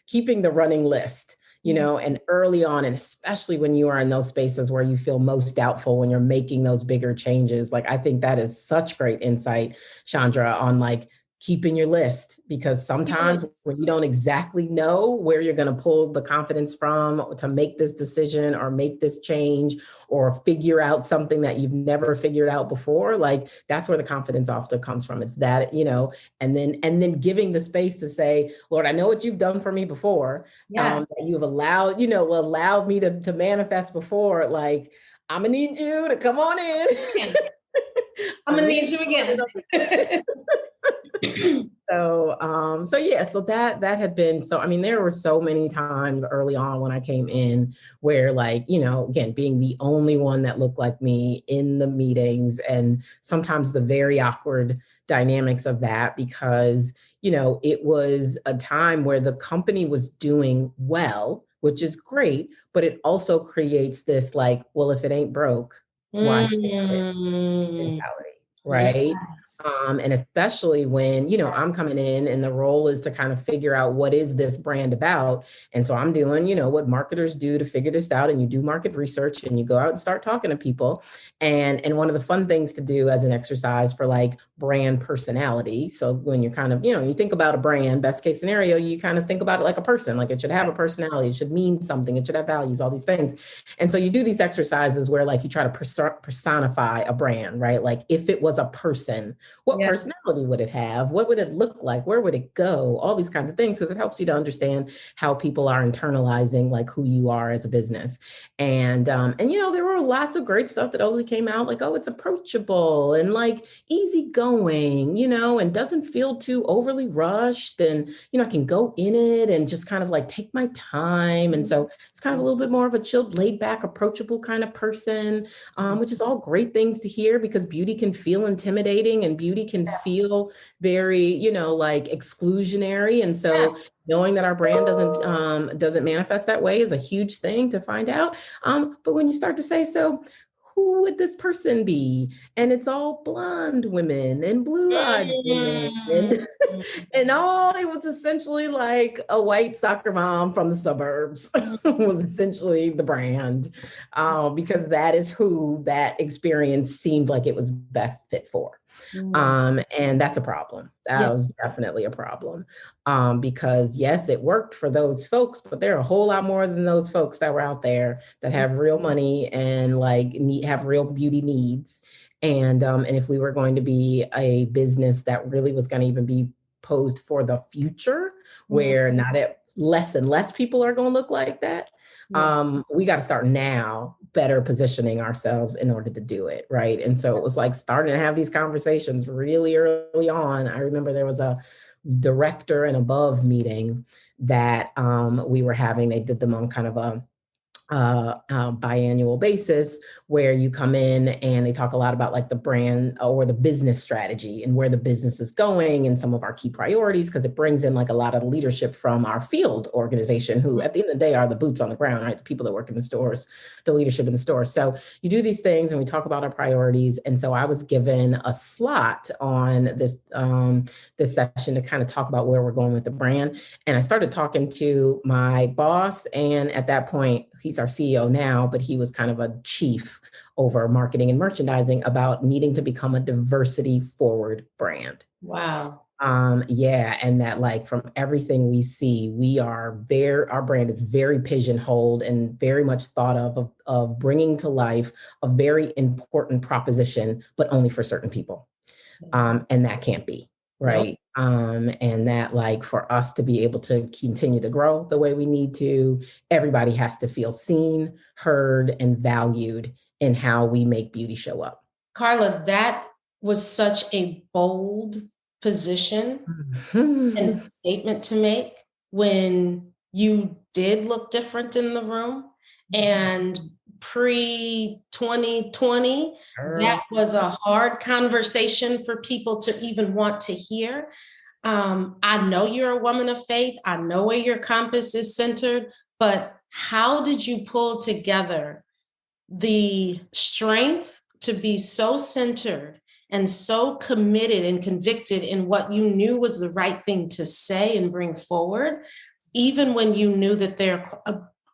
keeping the running list, and early on, and especially when you are in those spaces where you feel most doubtful when you're making those bigger changes. Like I think that is such great insight, Chandra, on like keeping your list because sometimes when you don't exactly know where you're going to pull the confidence from to make this decision or make this change or figure out something that you've never figured out before, like that's where the confidence often comes from. It's that, and then giving the space to say, Lord, I know what you've done for me before. Yes. That you've allowed me to manifest before. Like, I'm gonna need you to come on in. I'm gonna need you again. So that had been so. I mean, there were so many times early on when I came in where, like, again, being the only one that looked like me in the meetings, and sometimes the very awkward dynamics of that because it was a time where the company was doing well, which is great, but it also creates this like, well, if it ain't broke, why fix it Mm, mentality, right? yes. And especially when, I'm coming in and the role is to kind of figure out what is this brand about. And so I'm doing, what marketers do to figure this out. And you do market research and you go out and start talking to people. And one of the fun things to do as an exercise for like brand personality. So when you're kind of, you think about a brand, best case scenario, you kind of think about it like a person, like it should have a personality, it should mean something, it should have values, all these things. And so you do these exercises where like you try to personify a brand, right? Like if it was a person, what Yeah. personality would it have? What would it look like? Where would it go? All these kinds of things, because it helps you to understand how people are internalizing like who you are as a business. And there were lots of great stuff that only came out like, oh, it's approachable and like easygoing, and doesn't feel too overly rushed. And, I can go in it and just kind of like take my time. And so it's kind of a little bit more of a chilled, laid back, approachable kind of person, which is all great things to hear because beauty can feel feel intimidating, and beauty can feel very, like exclusionary. And so knowing that our brand doesn't manifest that way is a huge thing to find out. But when you start to say, so who would this person be? And it's all blonde women and blue-eyed women. And, and all it was essentially like a white soccer mom from the suburbs was essentially the brand, because that is who that experience seemed like it was best fit for. And that's a problem. That was definitely a problem. Because yes, it worked for those folks, but there are a whole lot more than those folks that were out there that have real money and like have real beauty needs. And if we were going to be a business that really was going to even be posed for the future, where not at less and less people are going to look like that, we got to start now better positioning ourselves in order to do it. Right. And so it was like starting to have these conversations really early on. I remember there was a director and above meeting that we were having. They did them on kind of a biannual basis, where you come in and they talk a lot about like the brand or the business strategy and where the business is going and some of our key priorities, because it brings in like a lot of leadership from our field organization, who at the end of the day are the boots on the ground, right? The people that work in the stores, the leadership in the stores. So you do these things and we talk about our priorities. And so I was given a slot on this session to kind of talk about where we're going with the brand. And I started talking to my boss, and at that point, he's our CEO now, but he was kind of a chief over marketing and merchandising, about needing to become a diversity forward brand. Wow. And that like from everything we see, our brand is very pigeonholed and very much thought of bringing to life a very important proposition, but only for certain people. And that can't be. Right. Nope. And that like for us to be able to continue to grow the way we need to, everybody has to feel seen, heard, and valued in how we make beauty show up. Karla, that was such a bold position and statement to make when you did look different in the room. And pre-2020, that was a hard conversation for people to even want to hear. I know you're a woman of faith. I know where your compass is centered, but how did you pull together the strength to be so centered and so committed and convicted in what you knew was the right thing to say and bring forward, even when you knew that there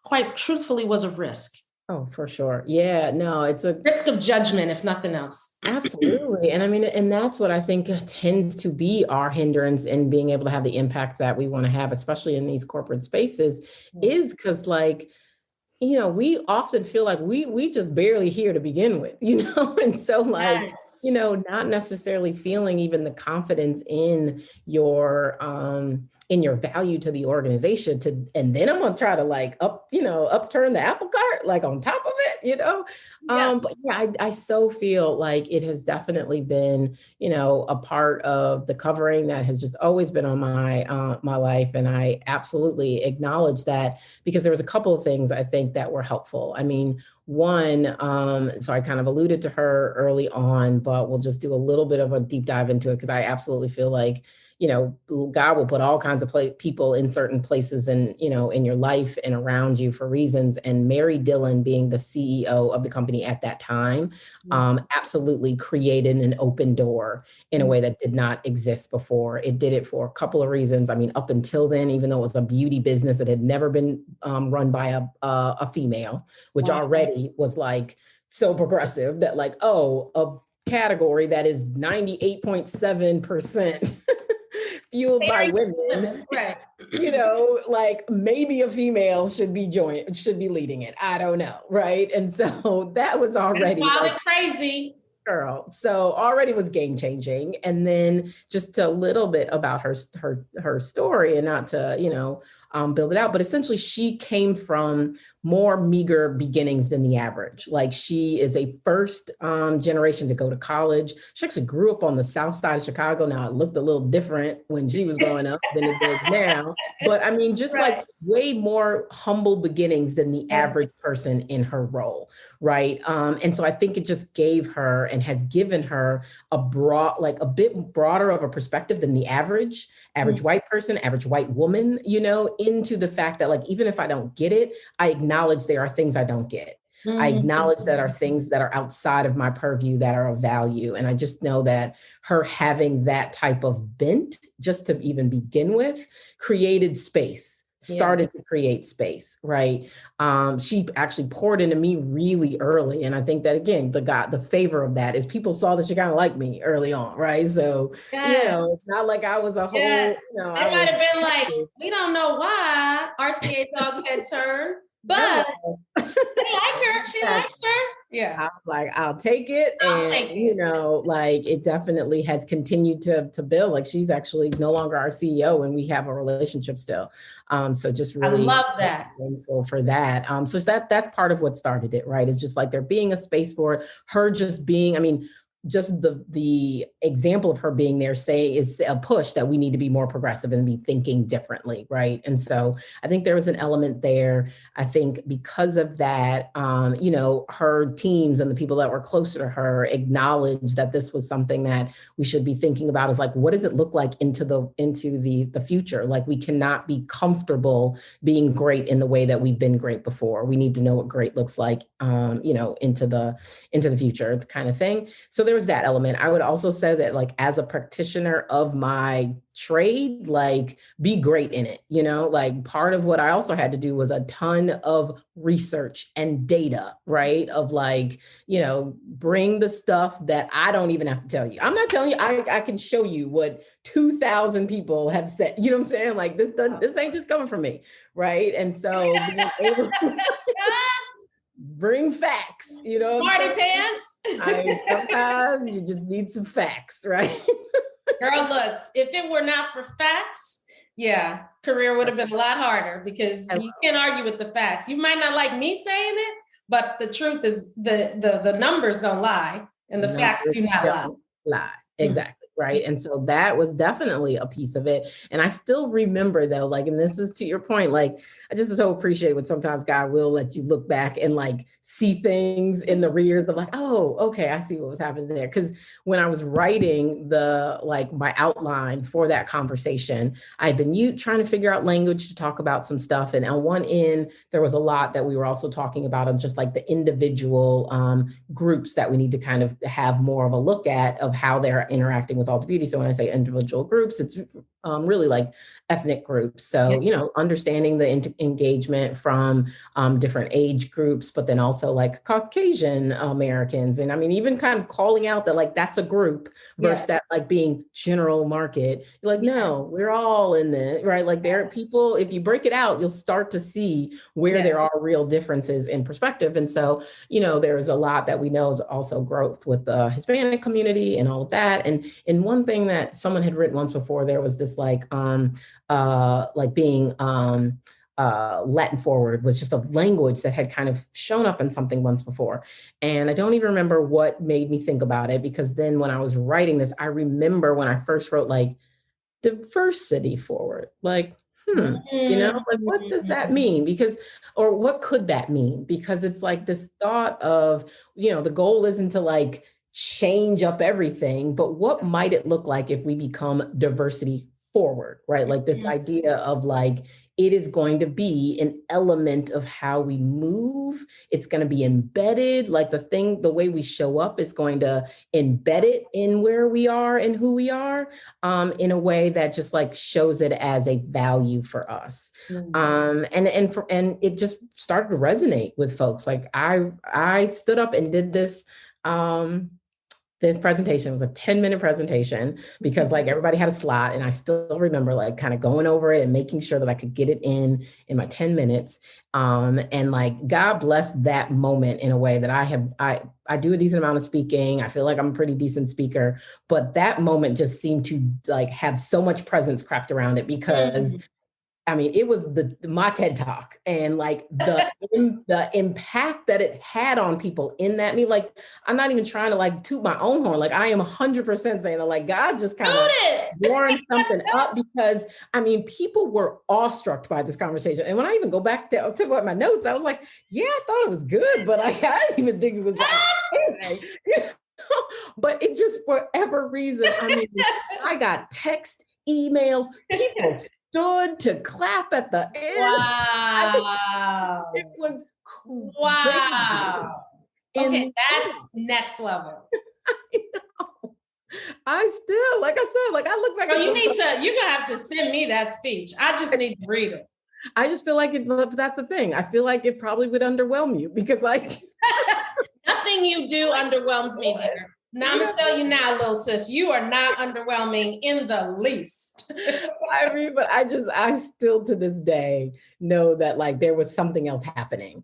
quite truthfully was a risk? Oh, for sure. Yeah, no, it's a risk of judgment, if nothing else. Absolutely. And I mean, and that's what I think tends to be our hindrance in being able to have the impact that we want to have, especially in these corporate spaces, is because like, we often feel like we just barely here to begin with, and so like, not necessarily feeling even the confidence in your value to the organization and then I'm going to try to like upturn the apple cart, like on top of it, but yeah, I so feel like it has definitely been, a part of the covering that has just always been on my life. And I absolutely acknowledge that, because there was a couple of things I think that were helpful. I mean, one, so I kind of alluded to her early on, but we'll just do a little bit of a deep dive into it, because I absolutely feel like God will put all kinds of people in certain places and, in your life and around you for reasons. And Mary Dillon, being the CEO of the company at that time, absolutely created an open door in a way that did not exist before. It did it for a couple of reasons. I mean, up until then, even though it was a beauty business, it had never been run by a female, which already was like so progressive that like, a category that is 98.7% fueled by women, right? Like maybe a female should be leading it. I don't know, right? And so that was already like crazy, girl. So already was game changing. And then just a little bit about her story, and not to build it out, but essentially she came from more meager beginnings than the average. Like she is a first generation to go to college. She actually grew up on the south side of Chicago. Now it looked a little different when she was growing up than it does now. But I mean, just Right. like way more humble beginnings than the average person in her role, right? And so I think it just gave her and has given her a broad, like a bit broader of a perspective than the average white person, average white woman, into the fact that like, even if I don't get it, I acknowledge there are things I don't get. I acknowledge that are things that are outside of my purview that are of value. And I just know that her having that type of bent, just to even begin with, created space. Started to create space, right? She actually poured into me really early. And I think that again, the favor of that is people saw that she kind of liked me early on, right? So, it's not like I was a whole, they might have been like, we don't know why RCA dog had turned, but they like her. She likes her. Yeah. I'm like, I'll take it. Like it definitely has continued to build. Like she's actually no longer our CEO and we have a relationship still. So just really I love that. Thankful for that. So that's part of what started it, right? It's just like there being a space for it, her just being, I mean, just the example of her being there is a push that we need to be more progressive and be thinking differently, right? And so I think there was an element there. I think because of that, her teams and the people that were closer to her acknowledged that this was something that we should be thinking about, is like, what does it look like into the future? Like we cannot be comfortable being great in the way that we've been great before. We need to know what great looks like, into the future kind of thing. So there was that element. I would also say that like as a practitioner of my trade, like be great in it, like part of what I also had to do was a ton of research and data, right? Of like, bring the stuff that I don't even have to tell you. I'm not telling you, I can show you what 2,000 people have said, you know what I'm saying? Like this ain't just coming from me, right? And so being able to bring facts, Party pants. Sometimes you just need some facts, right? Girl, look, if it were not for facts, career would have been a lot harder because you can't argue with the facts. You might not like me saying it, but the truth is the numbers don't lie and the facts do not lie. Exactly. Right. And so that was definitely a piece of it. And I still remember though, like, and this is to your point, like, I just so appreciate when sometimes God will let you look back and like see things in the rears of like, oh, okay, I see what was happening there. Cause when I was writing my outline for that conversation, I'd been trying to figure out language to talk about some stuff. And on one end, there was a lot that we were also talking about of just like the individual groups that we need to kind of have more of a look at of how they're interacting with Ulta Beauty. So when I say individual groups, it's really like ethnic groups. So, understanding the engagement from different age groups, but then also like Caucasian Americans. And I mean, even kind of calling out that like, that's a group versus that like being general market. You're like, no, we're all in this, right? Like there are people, if you break it out, you'll start to see where there are real differences in perspective. And so, there's a lot that we know is also growth with the Hispanic community and all of that. And one thing that someone had written once before, there was this like being Latin forward was just a language that had kind of shown up in something once before. And I don't even remember what made me think about it, because then when I was writing this, I remember when I first wrote like diversity forward, like, like what does that mean? Or what could that mean? Because it's like this thought of, the goal isn't to like change up everything, but what might it look like if we become diversity forward, right? Like this idea of like, it is going to be an element of how we move. It's going to be embedded, like the way we show up is going to embed it in where we are and who we are, in a way that just like shows it as a value for us. And it just started to resonate with folks. Like I stood up and did this, this presentation. It was a 10-minute presentation because like everybody had a slot, and I still remember like kind of going over it and making sure that I could get it in my 10 minutes. And like, God bless that moment in a way that I do a decent amount of speaking. I feel like I'm a pretty decent speaker, but that moment just seemed to like have so much presence cracked around it because I mean, it was my TED Talk, and like the impact that it had on people in that me, like, I'm not even trying to like toot my own horn. Like, I am 100% saying that like God just kind of warmed something up, because I mean, people were awestruck by this conversation. And when I even go back to what my notes, I was like, yeah, I thought it was good, but I didn't even think it was like anything. But it just, for whatever reason, I mean, I got text, emails, people stood to clap at the end. Wow. It was crazy. Wow. Okay, that's next level. I still, like I said, like I look back. Well, you're gonna have to send me that speech. I just need to read it. I just feel like that's the thing. I feel like it probably would underwhelm you, because like nothing you do underwhelms me, dear. Now I'm gonna tell you now, little sis, you are not underwhelming in the least. I mean, but I still to this day know that like there was something else happening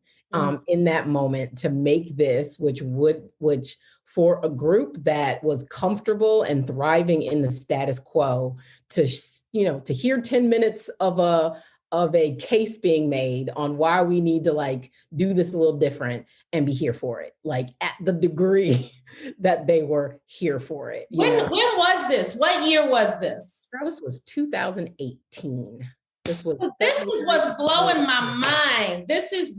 in that moment to make this, which for a group that was comfortable and thriving in the status quo, to hear 10 minutes of a case being made on why we need to like do this a little different and be here for it, like at the degree that they were here for it. When was this? What year was this? This was 2018. This is what's blowing my mind. This is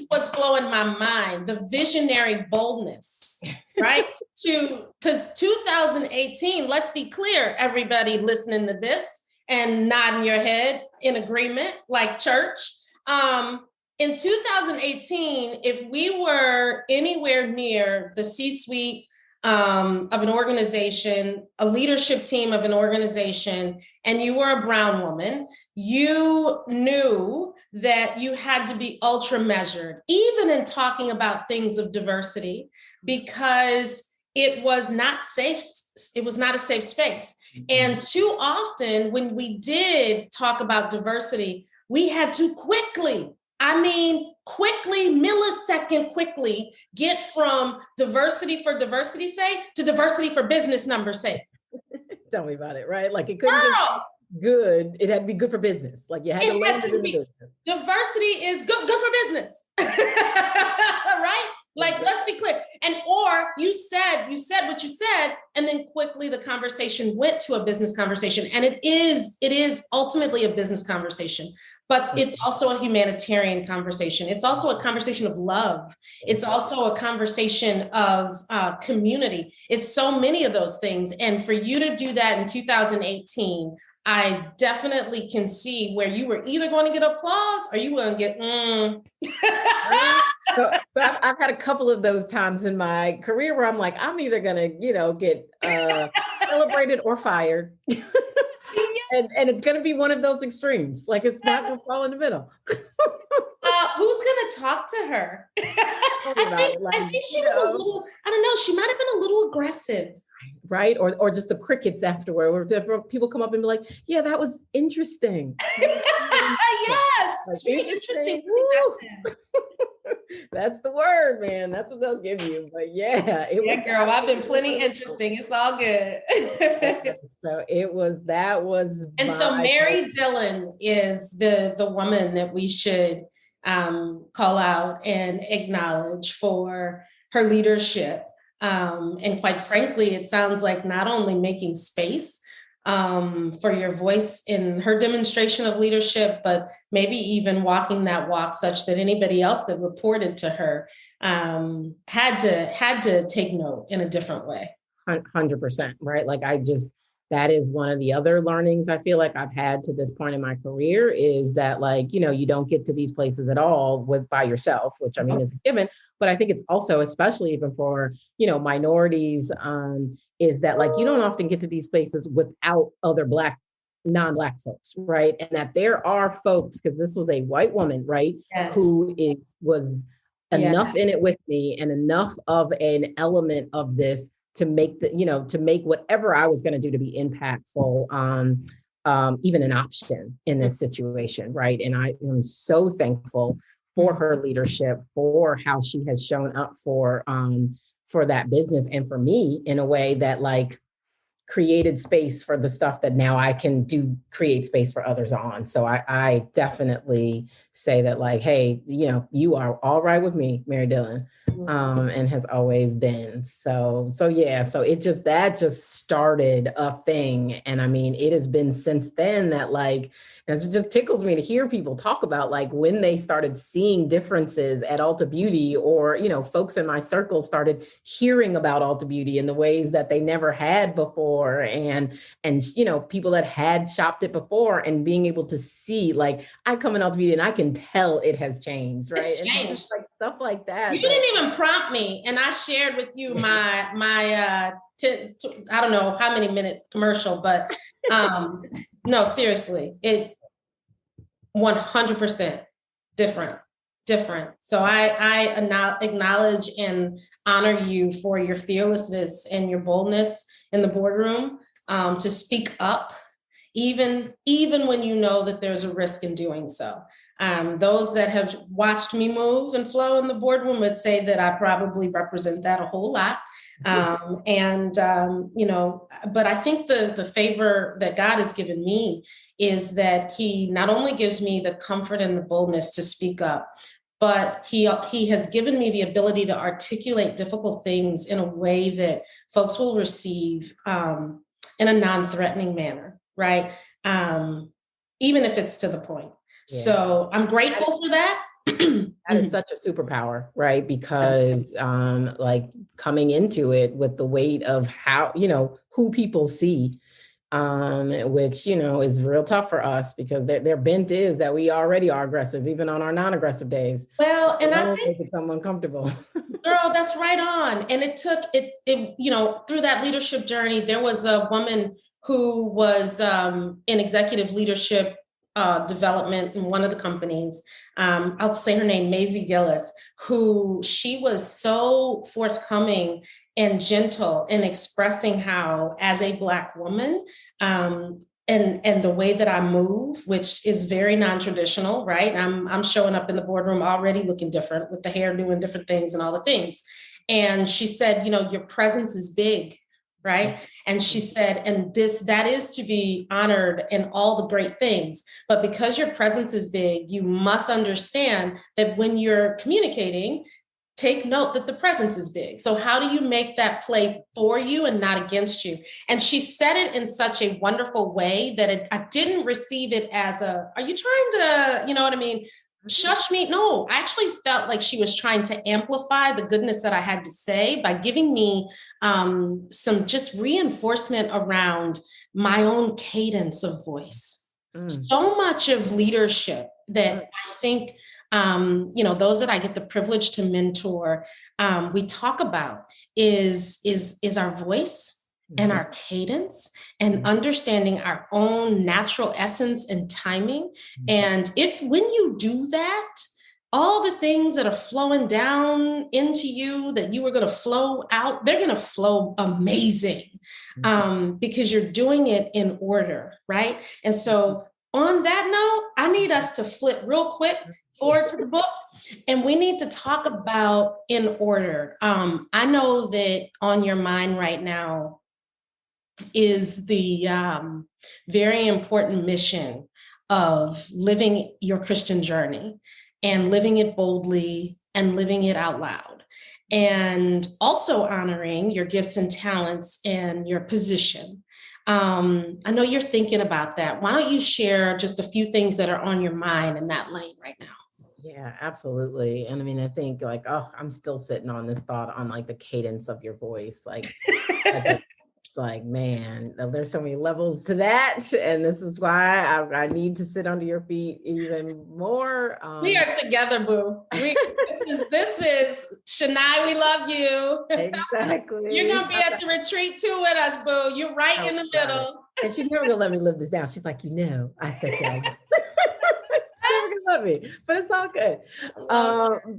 what's blowing my mind. The visionary boldness, right? Because 2018, let's be clear, everybody listening to this and nodding your head in agreement, like church. In 2018, if we were anywhere near the C-suite of an organization, a leadership team of an organization, and you were a brown woman, you knew that you had to be ultra measured, even in talking about things of diversity, because it was not safe. It was not a safe space. And too often when we did talk about diversity, we had to quickly, millisecond quickly, get from diversity for diversity's sake to diversity for business numbers' sake. Tell me about it, right? Like it couldn't be good. It had to be good for business. Like you had to land it in business. Diversity is good for business. Right? Like, let's be clear. Or you said what you said, and then quickly the conversation went to a business conversation. And it is ultimately a business conversation, but it's also a humanitarian conversation. It's also a conversation of love. It's also a conversation of community. It's so many of those things. And for you to do that in 2018, I definitely can see where you were either going to get applause or you were going to get, So I've had a couple of those times in my career where I'm like, I'm either going to, get celebrated or fired. And it's going to be one of those extremes. Like it's not going to fall in the middle. Who's going to talk to her? I think she was a little, I don't know, she might've been a little aggressive. Right. Or just the crickets afterward, where people come up and be like, yeah, that was interesting. Yes. It's very interesting. That's the word, man. That's what they'll give you. But yeah, girl, I've been plenty interesting. It's all good. So Mary Dillon is the woman that we should call out and acknowledge for her leadership. And quite frankly, it sounds like not only making space for your voice in her demonstration of leadership, but maybe even walking that walk such that anybody else that reported to her had to take note in a different way. 100%, right? Like that is one of the other learnings I feel like I've had to this point in my career, is that like, you don't get to these places at all by yourself, which I mean is a given, but I think it's also, especially even for, minorities, is that like, you don't often get to these places without other non-Black folks, right? And that there are folks, because this was a white woman, right? Yes. Who was enough in it with me and enough of an element of this to make whatever I was going to do to be impactful, even an option in this situation, right? And I am so thankful for her leadership, for how she has shown up for that business and for me in a way that like created space for the stuff that now I can create space for others on. So I definitely say that, like, hey, you are all right with me, Mary Dillon, and has always been. So yeah, so that just started a thing. And I mean, it has been since then that, like, it just tickles me to hear people talk about, like, when they started seeing differences at Ulta Beauty, or, folks in my circle started hearing about Ulta Beauty in the ways that they never had before. And people that had shopped it before, and being able to see, like, I come in Ulta Beauty and I can tell it has changed, right? It's changed. And like stuff like that. You didn't even prompt me, and I shared with you my I don't know how many minute commercial, but no, seriously, it 100% different. So I acknowledge and honor you for your fearlessness and your boldness in the boardroom, to speak up, even when you know that there's a risk in doing so. Those that have watched me move and flow in the boardroom would say that I probably represent that a whole lot. But I think the favor that God has given me is that he not only gives me the comfort and the boldness to speak up, but he has given me the ability to articulate difficult things in a way that folks will receive in a non-threatening manner, right? Even if it's to the point. Yeah. So I'm grateful for that. That is such a superpower, right? Because like, coming into it with the weight of how, who people see, which, is real tough for us, because their bent is that we already are aggressive, even on our non-aggressive days. Well, and I think it become uncomfortable. Girl, that's right on. And it took it, through that leadership journey, there was a woman who was in executive leadership development in one of the companies. I'll say her name, Maisie Gillis, who she was so forthcoming and gentle in expressing how, as a Black woman, and the way that I move, which is very non-traditional, right? I'm showing up in the boardroom already looking different, with the hair doing different things and all the things. And she said, your presence is big, right? And she said, and that is to be honored in all the great things. But because your presence is big, you must understand that when you're communicating, take note that the presence is big. So how do you make that play for you and not against you? And she said it in such a wonderful way that I didn't receive it as are you trying to, you know what I mean? Shush me. No, I actually felt like she was trying to amplify the goodness that I had to say by giving me some just reinforcement around my own cadence of voice. So much of leadership that I think, those that I get the privilege to mentor, we talk about is our voice and our cadence, and understanding our own natural essence and timing. And when you do that, all the things that are flowing down into you that you were going to flow out, they're going to flow amazing, because you're doing it in order, right? And so on that note, I need us to flip real quick forward to the book, and we need to talk about in order. I know that on your mind right now is the very important mission of living your Christian journey, and living it boldly and living it out loud, and also honoring your gifts and talents and your position. I know you're thinking about that. Why don't you share just a few things that are on your mind in that lane right now? Yeah, absolutely. And I mean, I think, like, I'm still sitting on this thought on, like, the cadence of your voice. Like, it's like, man, there's so many levels to that. And this is why I need to sit under your feet even more. We are together, boo. This is Shania, we love you. Exactly. You're going to be at the retreat too with us, boo. You're right in the middle. And she's never going to let me live this down. She's like, I said you. Love me, but it's all good.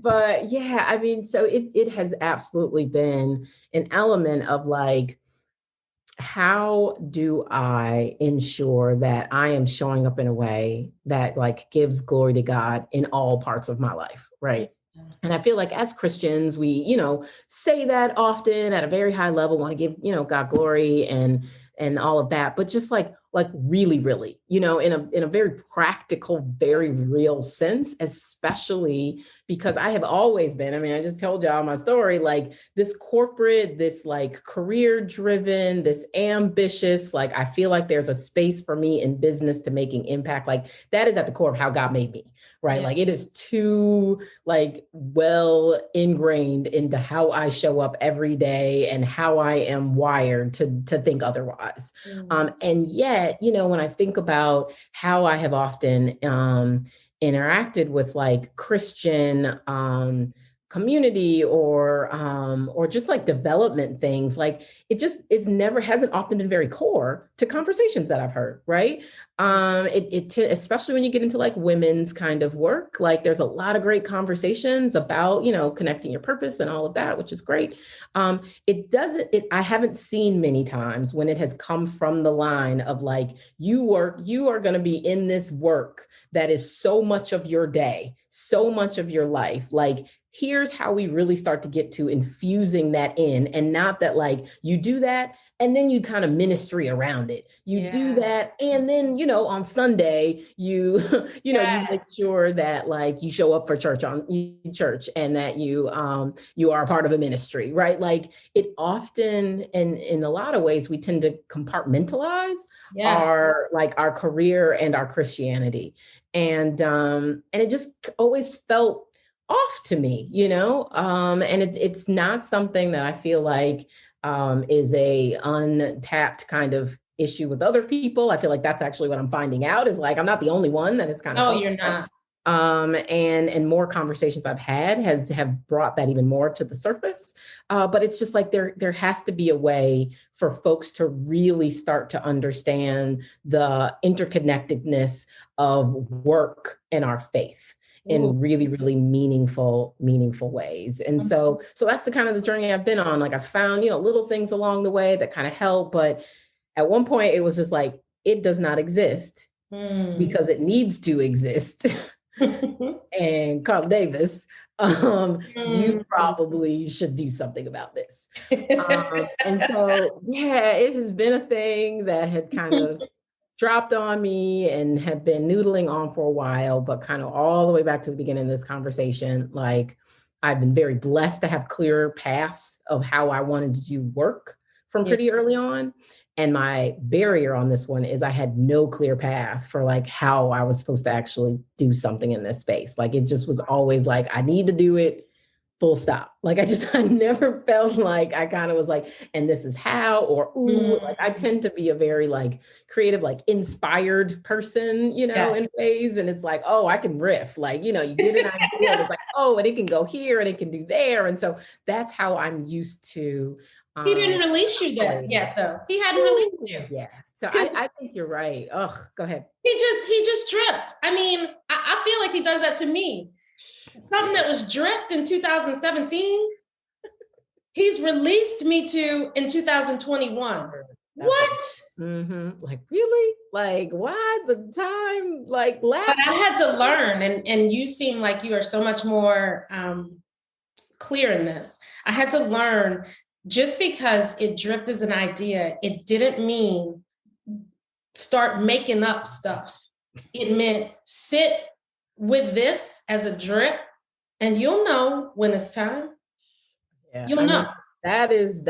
But yeah, I mean, so it has absolutely been an element of, like, how do I ensure that I am showing up in a way that, like, gives glory to God in all parts of my life, right? And I feel like as Christians, we, say that often at a very high level, want to give, God glory. And and all of that, but just like really, really, in a very practical, very real sense, especially because I have always been, I mean, I just told y'all my story, like this corporate, this like career driven, this ambitious, like I feel like there's a space for me in business to making impact. Like that is at the core of how God made me, right? Yeah. Like it is too like well ingrained into how I show up every day and how I am wired to think otherwise. And yet, when I think about how I have often interacted with like Christian community or just like development things, like it's never hasn't often been very core to conversations that I've heard, right? Especially when you get into like women's kind of work, like there's a lot of great conversations about, connecting your purpose and all of that, which is great. I haven't seen many times when it has come from the line of like, you are going to be in this work that is so much of your day, so much of your life. Like, here's how we really start to get to infusing that in, and not that like you do that and then you kind of ministry around it. You do that. And then, on Sunday, you make sure that like you show up for church and that you are a part of a ministry, right? Like it often, and in a lot of ways, we tend to compartmentalize our career and our Christianity. And it just always felt off to me, and it's not something that I feel like is a untapped kind of issue with other people. I feel like that's actually what I'm finding out is like, I'm not the only one that is kind of. Oh, you're not. And more conversations I've had have brought that even more to the surface. But it's just like there has to be a way for folks to really start to understand the interconnectedness of work and our faith in really, really meaningful ways. And so that's the kind of the journey I've been on. Like I found, little things along the way that kind of help. But at one point it was just like, it does not exist because it needs to exist. And Carl Davis, you probably should do something about this. And so, it has been a thing that had kind of dropped on me and had been noodling on for a while, but kind of all the way back to the beginning of this conversation, like I've been very blessed to have clear paths of how I wanted to do work from pretty early on. And my barrier on this one is I had no clear path for like how I was supposed to actually do something in this space. Like it just was always like, I need to do it, full stop. Like I never felt like I kind of was like, and this is how, or like I tend to be a very like creative, like inspired person, in ways. And it's like, oh, I can riff, like, you get an idea. It's like, oh, and it can go here and it can do there. And so that's how I'm used to. He didn't release you yet, though. He hadn't released you. Yeah. So I think you're right. Ugh, go ahead. He just dripped. I mean, I feel like he does that to me. Something that was dripped in 2017, he's released me to in 2021. What? Mm-hmm. Like, really? Like, why the time? Like, lapsed? But I had to learn, and you seem like you are so much more clear in this. I had to learn, just because it dripped as an idea, it didn't mean start making up stuff. It meant sit with this as a drip, and you'll know when it's time. Yeah, you'll know. That is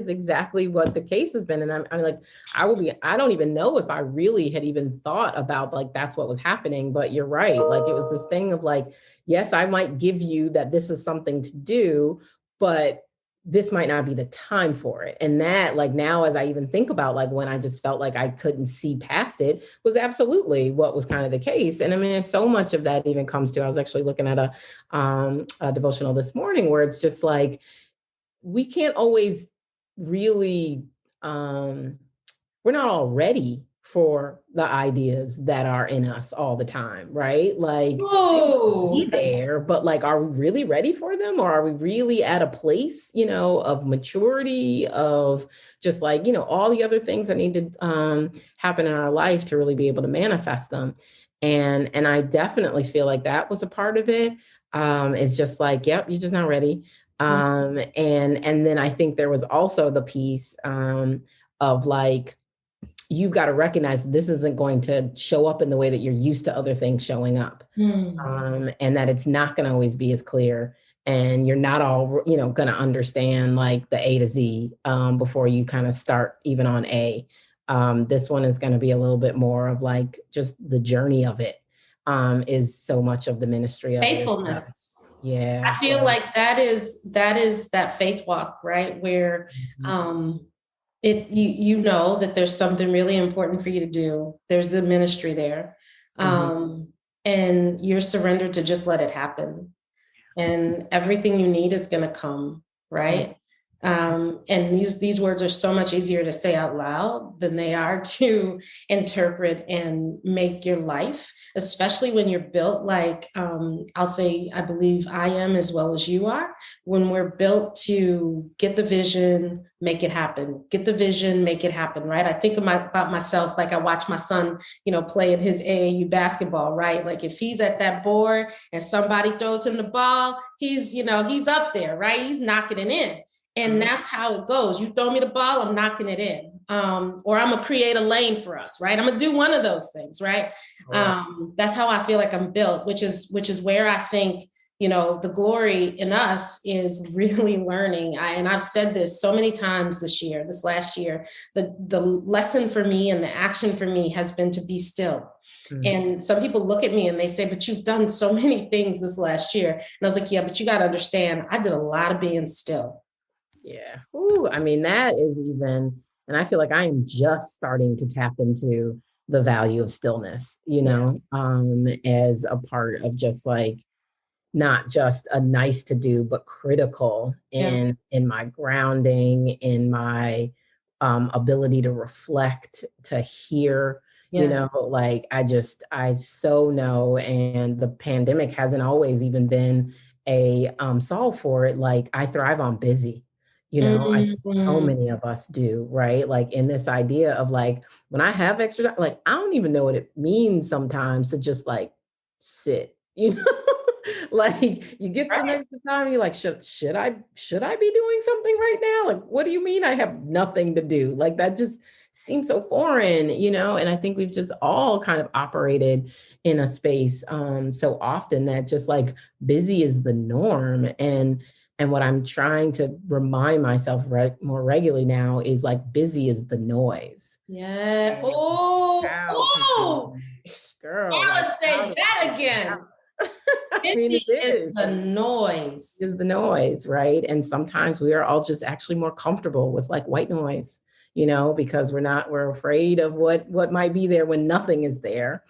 exactly what the case has been. And I'm like, I don't even know if I really had even thought about like, that's what was happening, but you're right. Like, it was this thing of like, yes, I might give you that this is something to do, but this might not be the time for it. And that, like, now, as I even think about like when I just felt like I couldn't see past it, was absolutely what was kind of the case. And I mean, so much of that even comes to, I was actually looking at a devotional this morning where it's just like, we can't always really, we're not all ready for the ideas that are in us all the time, right? Like, be there, but like, are we really ready for them? Or are we really at a place, of maturity, of just like, all the other things that need to happen in our life to really be able to manifest them? And I definitely feel like that was a part of it. It's just like, yep, you're just not ready. And then I think there was also the piece of like, you've got to recognize this isn't going to show up in the way that you're used to other things showing up. And that it's not going to always be as clear, and you're not all, going to understand like the A to Z before you kind of start even on A. This one is going to be a little bit more of like just the journey of it is so much of the ministry of faithfulness. Yeah. I feel like that is that faith walk, right? Where you know that there's something really important for you to do. There's a ministry there. And you're surrendered to just let it happen. And everything you need is going to come, right? And these words are so much easier to say out loud than they are to interpret and make your life, especially when you're built like, I'll say, I believe I am as well as you are, when we're built to get the vision, make it happen, get the vision, make it happen, right? I think about myself, like I watch my son, play in his AAU basketball, right? Like if he's at that board and somebody throws him the ball, he's up there, right? He's knocking it in. And that's how it goes. You throw me the ball, I'm knocking it in. Or I'm gonna create a lane for us, right? I'm gonna do one of those things, right? That's how I feel like I'm built, which is where I think, the glory in us is really learning. And I've said this so many times this last year, the lesson for me and the action for me has been to be still. And some people look at me and they say, but you've done so many things this last year. And I was like, yeah, but you got to understand, I did a lot of being still. Yeah. Ooh, I mean, that is even, and I feel like I am just starting to tap into the value of stillness, as a part of just like, not just a nice to do, but critical in my grounding, in my ability to reflect, to hear, like I so know, and the pandemic hasn't always even been a solve for it. Like I thrive on busy. I think so many of us do, right? Like in this idea of like, when I have extra time, like, I don't even know what it means sometimes to just like sit, like you get some extra time, you're like, should I be doing something right now? Like, what do you mean I have nothing to do? Like that just seems so foreign, and I think we've just all kind of operated in a space so often that just like busy is the norm. And what I'm trying to remind myself more regularly now is like busy is the noise. Yeah. Oh, girl. I would say that again. I mean, it is the noise. Is the noise, right? And sometimes we are all just actually more comfortable with like white noise, because we're afraid of what might be there when nothing is there.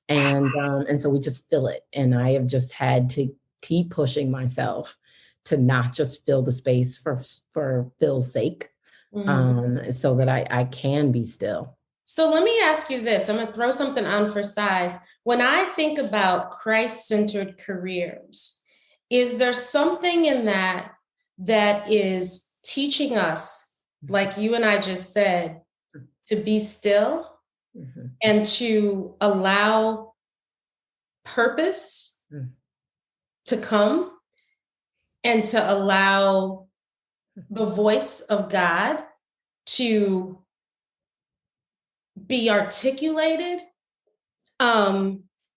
And so we just fill it. And I have just had to keep pushing myself to not just fill the space for Phil's sake, so that I can be still. So let me ask you this. I'm going to throw something on for size. When I think about Christ-centered careers, is there something in that is teaching us, like you and I just said, to be still and to allow purpose to come and to allow the voice of God to be articulated?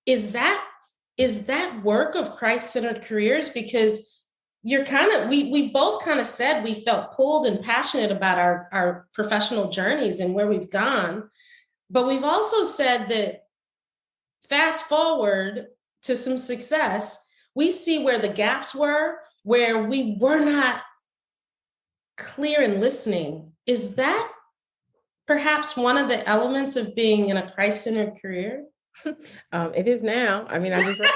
Is that work of Christ-centered careers? Because we both kind of said we felt pulled and passionate about our professional journeys and where we've gone, but we've also said that fast forward to some success, we see where the gaps were, where we were not clear in listening. Is that perhaps one of the elements of being in a Christ-centered career? It is now. I mean, I just read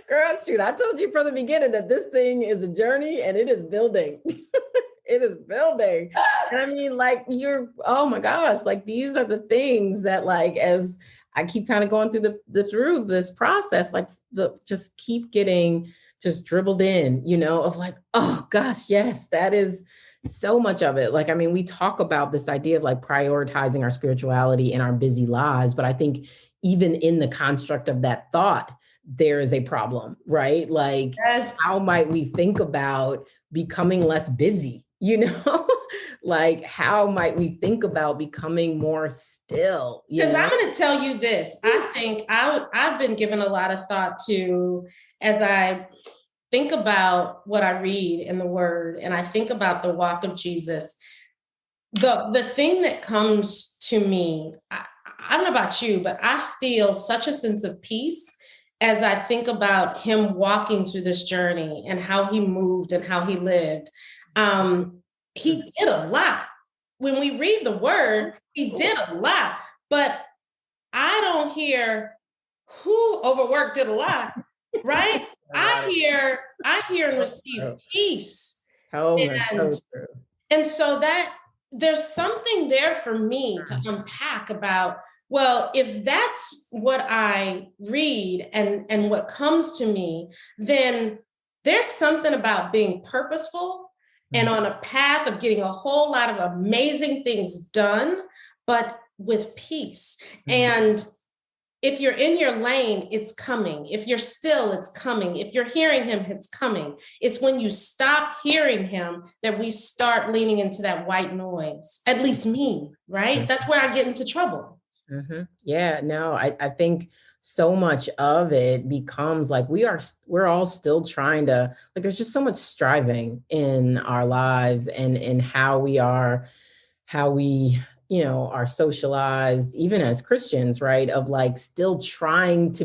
girl, shoot, I told you from the beginning that this thing is a journey and it is building. It is building. And I mean, like oh my gosh, like these are the things that like, as I keep kind of going through through this process, like just keep getting just dribbled in, of like, oh gosh, yes, that is so much of it. Like, I mean, we talk about this idea of like prioritizing our spirituality in our busy lives, but I think even in the construct of that thought, there is a problem, right? Like, how might we think about becoming less busy, like, how might we think about becoming more still? Because I'm going to tell you this. I think I've been given a lot of thought to, as I think about what I read in the Word, and I think about the walk of Jesus. The thing that comes to me, I don't know about you, but I feel such a sense of peace as I think about him walking through this journey and how he moved and how he lived. He did a lot. When we read the Word, he did a lot, but I don't hear who overworked did a lot, right? I hear and receive peace. Oh, that's so true. And so that there's something there for me to unpack about, well, if that's what I read and what comes to me, then there's something about being purposeful and on a path of getting a whole lot of amazing things done, but with peace. And if you're in your lane, it's coming. If you're still, it's coming. If you're hearing him, it's coming. It's when you stop hearing him that we start leaning into that white noise, at least me, right? That's where I get into trouble. Yeah, no, I think so much of it becomes like we're all still trying to, like, there's just so much striving in our lives and in how we are socialized, even as Christians, right? Of like still trying to,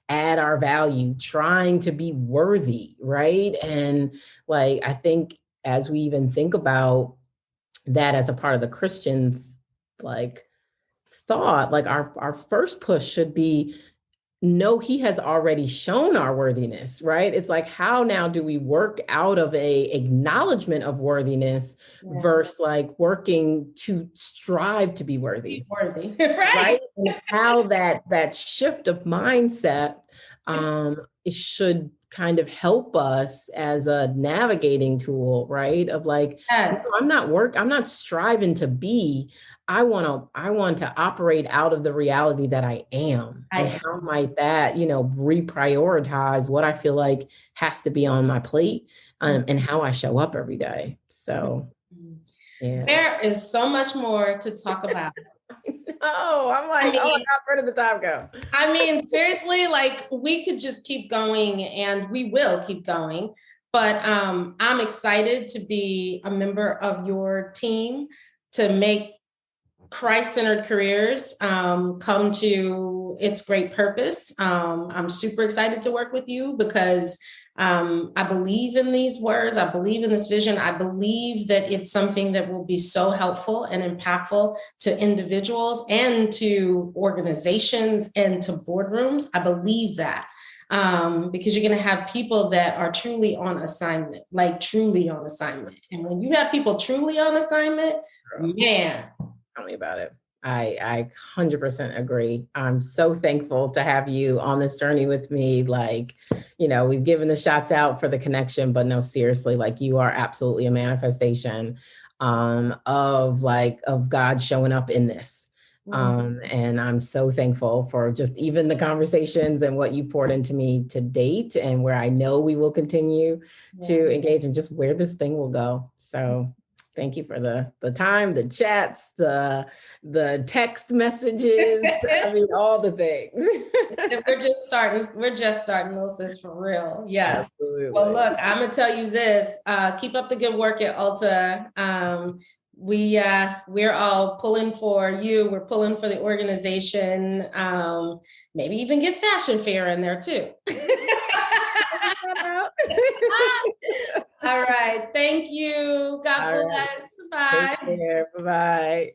add our value, trying to be worthy, right? And like, I think as we even think about that as a part of the Christian, like, thought, like our first push should be, no, he has already shown our worthiness, right? It's like, how now do we work out of a acknowledgement of worthiness versus like working to strive to be worthy, right? And how that shift of mindset, it should kind of help us as a navigating tool, right? Of like, Yes. I'm not striving to be. I want to operate out of the reality that I am. And how might that, reprioritize what I feel like has to be on my plate, and how I show up every day. So, yeah. There is so much more to talk about. Oh, I'm like, oh my God, where did the time go? I mean, seriously, like, we could just keep going, and we will keep going. But I'm excited to be a member of your team to make Christ-centered careers come to its great purpose. I'm super excited to work with you because I believe in these words. I believe in this vision. I believe that it's something that will be so helpful and impactful to individuals and to organizations and to boardrooms. I believe that. Because you're going to have people that are truly on assignment, like truly on assignment. And when you have people truly on assignment, man. Tell me about it. I 100% agree. I'm so thankful to have you on this journey with me. Like, we've given the shots out for the connection, but no, seriously, like, you are absolutely a manifestation of God showing up in this. And I'm so thankful for just even the conversations and what you poured into me to date, and where I know we will continue to engage, and just where this thing will go. So thank you for the time, the chats, the text messages. I mean, all the things. We're just starting, Moses, for real. Yes. Absolutely. Well, look, I'm gonna tell you this. Keep up the good work at Ulta. We're all pulling for you. We're pulling for the organization. Maybe even get Fashion Fair in there too. All right. Thank you. God bless. Bye. Take care. Bye-bye.